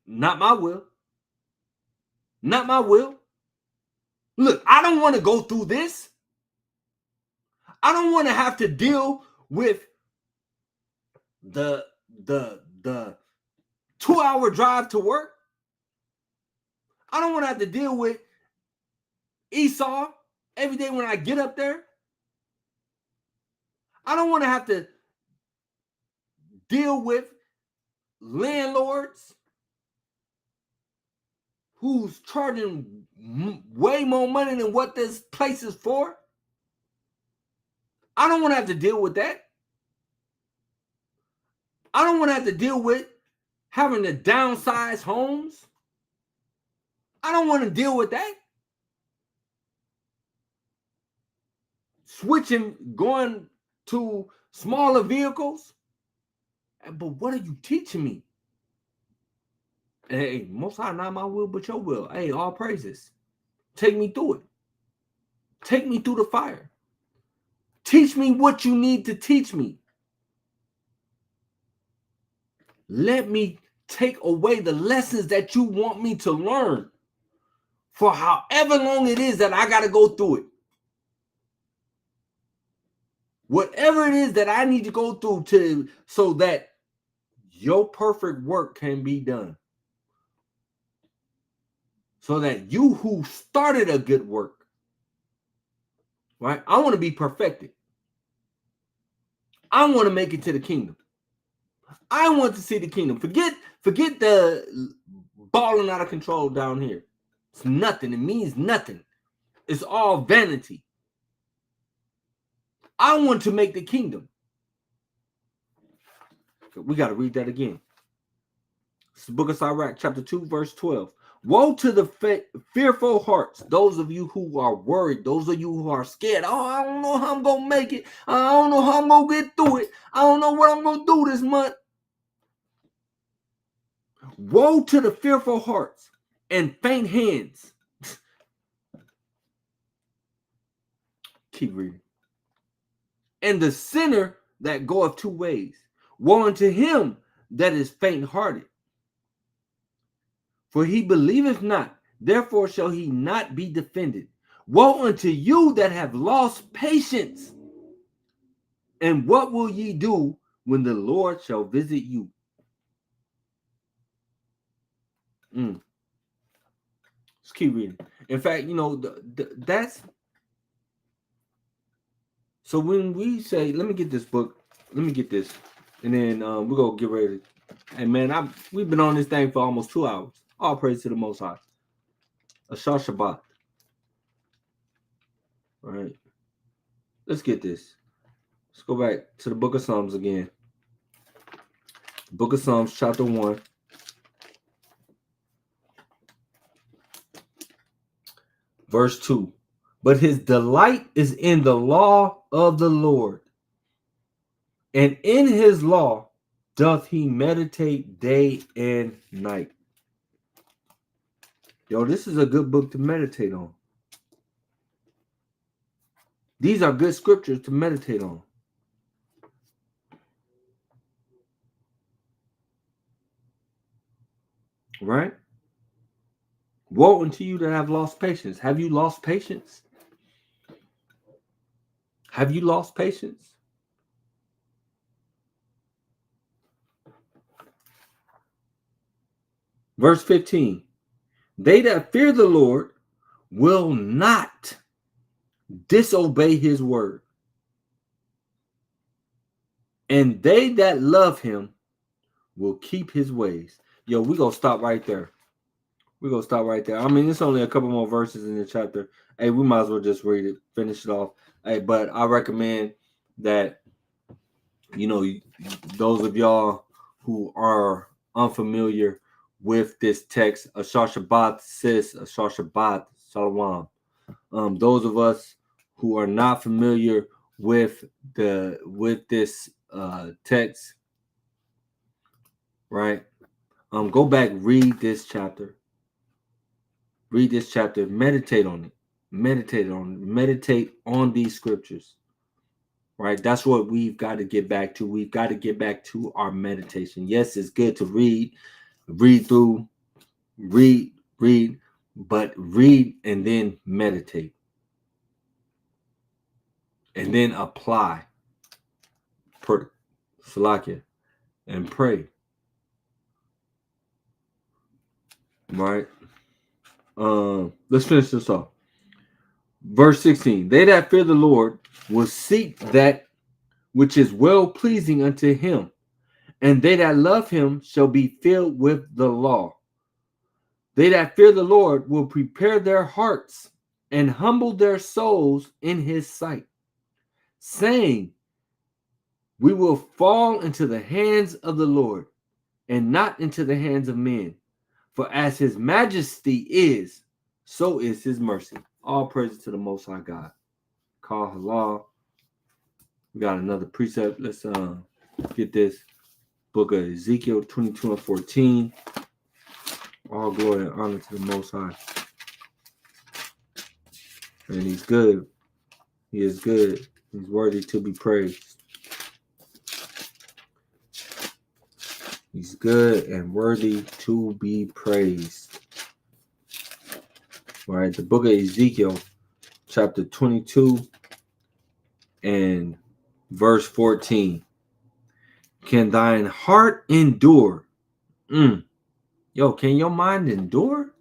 Not my will. Not my will. Look, I don't want to go through this. I don't want to have to deal with the 2-hour drive to work. I don't want to have to deal with Esau every day when I get up there. I don't want to have to deal with landlords who's charging way more money than what this place is for. I don't want to have to deal with that. I don't want to have to deal with having to downsize homes. I don't want to deal with that. Switching, going to smaller vehicles. But what are you teaching me? Hey, Most High, not my will, but your will. Hey, all praises. Take me through it. Take me through the fire. Teach me what you need to teach me. Let me take away the lessons that you want me to learn for however long it is that I got to go through it. Whatever it is that I need to go through so that your perfect work can be done. So that you who started a good work, right? I want to be perfected. I want to make it to the kingdom. I want to see the kingdom. Forget the balling out of control down here. It's nothing. It means nothing. It's all vanity. I want to make the kingdom. We got to read that again. It's the book of Sirach, chapter 2, verse 12. Woe to the fearful hearts, those of you who are worried, those of you who are scared. Oh, I don't know how I'm going to make it. I don't know how I'm going to get through it. I don't know what I'm going to do this month. Woe to the fearful hearts and faint hands. Keep reading. And the sinner that goeth 2 ways. Woe unto him that is faint-hearted. For he believeth not, therefore shall he not be defended. Woe unto you that have lost patience. And what will ye do when the Lord shall visit you? Let's keep reading. In fact, you know, that's... So when we say, let me get this book, let me get this, and then we're going to get ready. And man, we've been on this thing for almost 2 hours. All praise to the Most High. Ashar Shabbat. All right. Let's get this. Let's go back to the book of Psalms again. Book of Psalms, chapter 1. Verse 2. But his delight is in the law of the Lord, and in his law doth he meditate day and night. Yo, this is a good book to meditate on. These are good scriptures to meditate on. Right? Woe unto you that have lost patience. Have you lost patience? Have you lost patience? Verse 15. They that fear the Lord will not disobey his word. And they that love him will keep his ways. Yo, we're going to stop right there. We're going to stop right there. I mean, it's only a couple more verses in the chapter. Hey, we might as well just read it, finish it off. Hey, but I recommend that, you know, those of y'all who are unfamiliar with this text, Ashar Shabbat sis, Ashar Shabbat, Shalom. Those of us who are not familiar with this text, right? Go back, read this chapter. Read this chapter, meditate on it. Meditate on these scriptures. Right? That's what we've got to get back to. We've got to get back to our meditation. Yes, it's good to read through, but read and then meditate. And then apply. Salakia. And pray. Right? Let's finish this off. Verse 16. They that fear the Lord will seek that which is well pleasing unto him, and they that love him shall be filled with the law. They that fear the Lord will prepare their hearts and humble their souls in his sight, saying, we will fall into the hands of the Lord and not into the hands of men. For as his majesty is, so is his mercy. All praise to the Most High God. Call halal. We got another precept. Let's get this. Book of Ezekiel 22 and 14. All glory and honor to the Most High. And he's good. He is good. He's worthy to be praised. He's good and worthy to be praised. All right, the book of Ezekiel, chapter 22 and verse 14. Can thine heart endure? Yo, can your mind endure?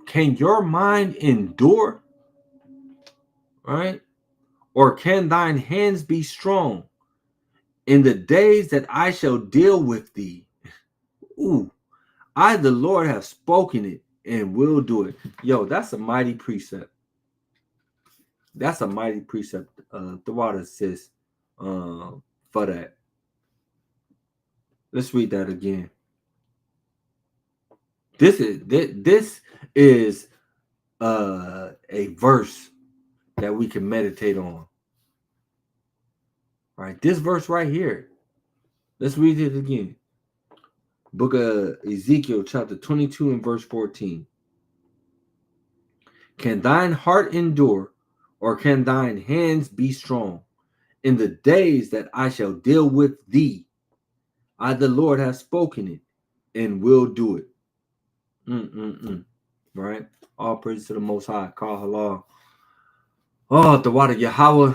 Can your mind endure? Right? Or can thine hands be strong in the days that I shall deal with thee? I, the Lord, have spoken it and will do it. Yo, that's a mighty precept. That's a mighty precept. The water says for that. Let's read that again. This is a verse that we can meditate on. Right, this verse right here. Let's read it again. Book of Ezekiel, chapter 22 and verse 14. Can thine heart endure, or can thine hands be strong? In the days that I shall deal with thee, I, the Lord, have spoken it and will do it. Right? All praise to the Most High. Kal Halal. Oh, the water Yahweh,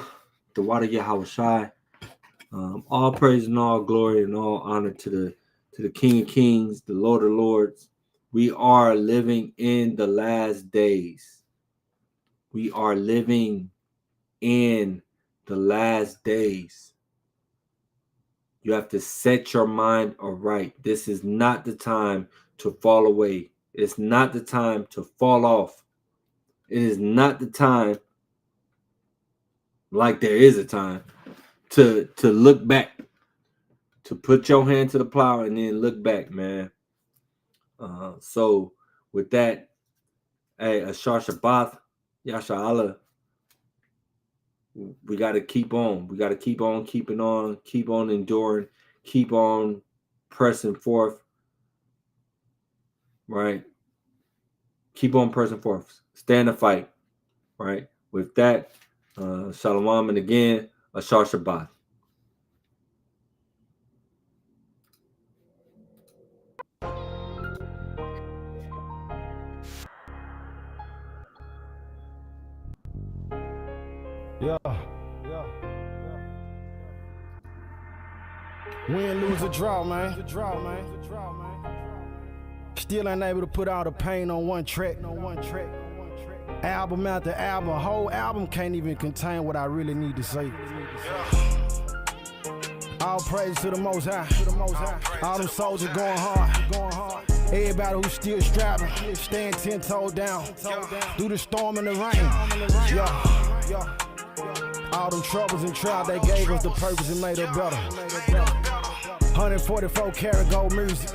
the water Yahweh Shai. All praise and all glory and all honor to the King of Kings, the Lord of Lords. We are living in the last days. We are living in the last days. You have to set your mind aright. This is not the time to fall away. It's not the time to fall off. It is not the time, like there is a time, to look back, to put your hand to the plow and then look back, man. So with that, hey, Ashar Shabbat, Yasha Allah, we got to keep on. We got to keep on keeping on, keep on enduring, keep on pressing forth, right? Keep on pressing forth. Stand the fight, right? With that, Shalom, and again, Ashar Shabbat. Yeah. Win, lose, or draw, man. Still ain't able to put all the pain on one track. Album after album, whole album can't even contain what I really need to say. All praise to the Most High. All them soldiers going hard. Everybody who's still strapping, staying 10 toes down. Through the storm and the rain. Yeah. All them troubles and trials, they gave us the purpose and made us better. 144 karat gold music.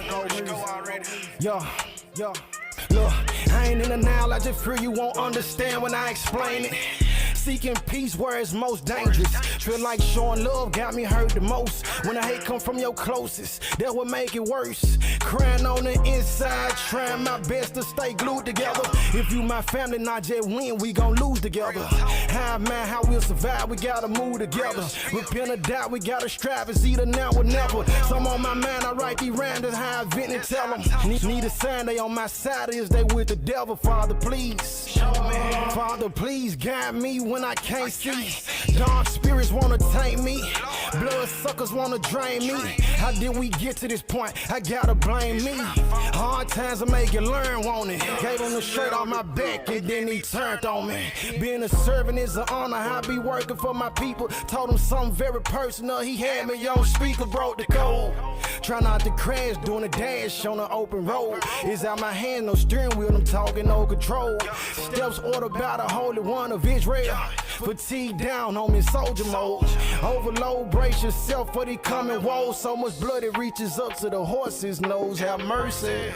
Yeah. Look, I ain't in the now, I just fear you won't understand when I explain it. Seeking peace where it's most dangerous. Feel like showing love got me hurt the most. When the hate come from your closest, that would make it worse. Crying on the inside, trying my best to stay glued together. If you my family, not just win, we gon' lose together. How man, how we'll survive, we gotta move together. Repent or die, we gotta strive, it's either now or never. Some on my mind, I write these random, how I vent and tell them. Need a sign, they on my side, is they with the devil, Father, please. Father, please guide me when I can't see. Dark spirits wanna tame me. Blood suckers wanna drain me. How did we get to this point? I gotta blame me. Hard times will make you learn, won't it? Gave him the shirt off my back and then he turned on me. Being a servant is an honor. I be working for my people. Told him something very personal. He had me on speaker, broke the code. Try not to crash, doing a dash on the open road. It's out my hand, no steering wheel, I'm talking no control. Steps ordered by the Holy One of Israel. Fatigue down, homie, soldier mode. Overload, brace yourself for the coming woes. So much blood it reaches up to the horse's nose. Have mercy.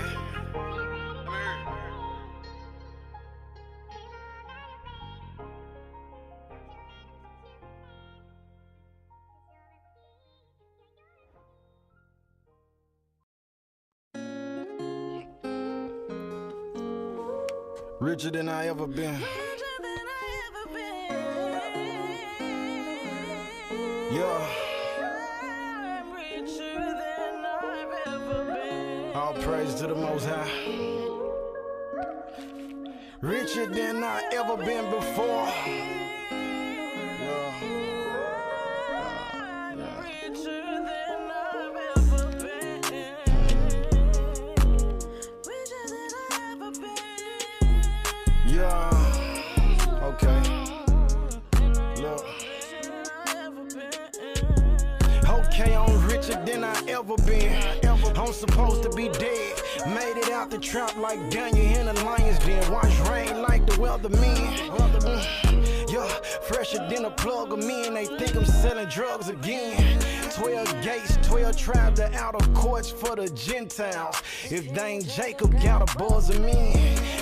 Richer than I ever been. Yeah. All praise to the Most High. Richer than I ever been before. Than I ever been. I'm supposed to be dead. Made it out the trap like Daniel in the lion's den. Watch rain like the weatherman. Yeah, fresher than a plug of men. They think I'm selling drugs again. 12 gates, 12 tribes, the outer courts for the Gentiles. If they ain't Jacob, got a buzz of me.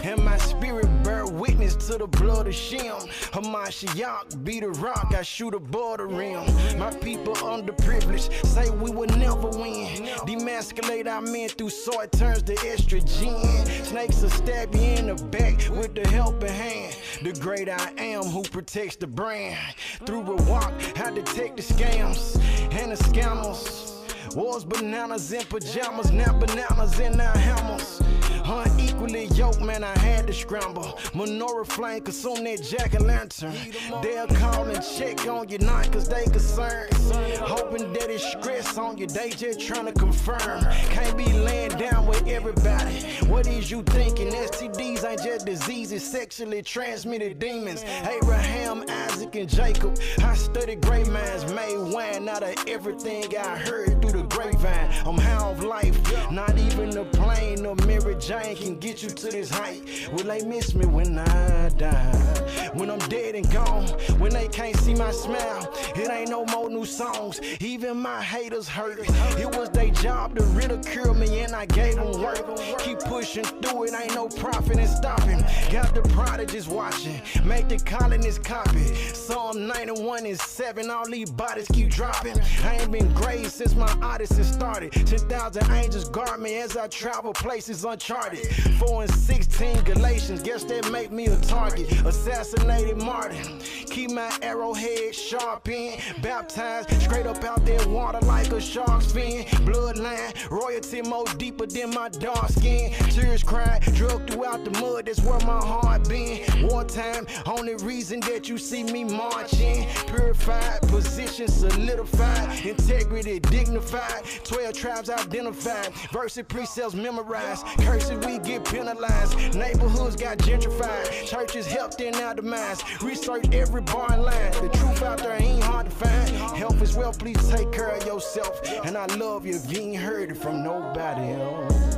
And my spirit bear witness to the blood of Shem. Hamashiach be the rock, I shoot above the rim. My people underprivileged say we will never win. Demasculate our men through sword turns to estrogen. Snakes will stab you in the back with the helping hand. The great I am who protects the brand. Through a walk, I detect the scams and the scammers. Wars bananas in pajamas, now bananas in our hammers. Unequally yoked, man, I had to scramble. Menorah flame, consume that jack-o'-lantern. They'll call and check on you, not cause they concerned. Hoping that it's stress on you, they just trying to confirm. Can't be laying down with everybody. What is you thinking? STDs ain't just diseases, sexually transmitted demons. Abraham, Isaac, and Jacob. I studied great minds, made wine out of everything I heard through the grapevine. I'm high of life, not even a plane or Mary Jane can get you to this height. Will they miss me when I die? When I'm dead and gone, when they can't see my smile, it ain't no more new songs. Even my haters hurt. It was their job to ridicule me and I gave them work. Keep pushing through it, ain't no profit in stopping. Got the prodigies watching, make the colonists copy. Psalm 91:7, all these bodies keep dropping. I ain't been grazed since my odyssey started. 10,000 angels guard me as I travel places uncharted. 4:16 Galatians, guess that make me a target. Assassinated Martin, keep my arrowhead sharp in. Baptized straight up out that water like a shark's fin. Bloodline, royalty more deeper than my dark skin. Tears cried, drug throughout the mud, that's where my heart been. Wartime, only reason that you see me marching. Purified, position solidified, integrity dignified. 12 tribes identified, verses precepts memorized. Curses we get penalized, neighborhoods got gentrified. Churches helped in our demise. Research every bar and line. The truth out there ain't hard to find. Health is well, please take care of yourself. And I love you if you ain't heard it from nobody else.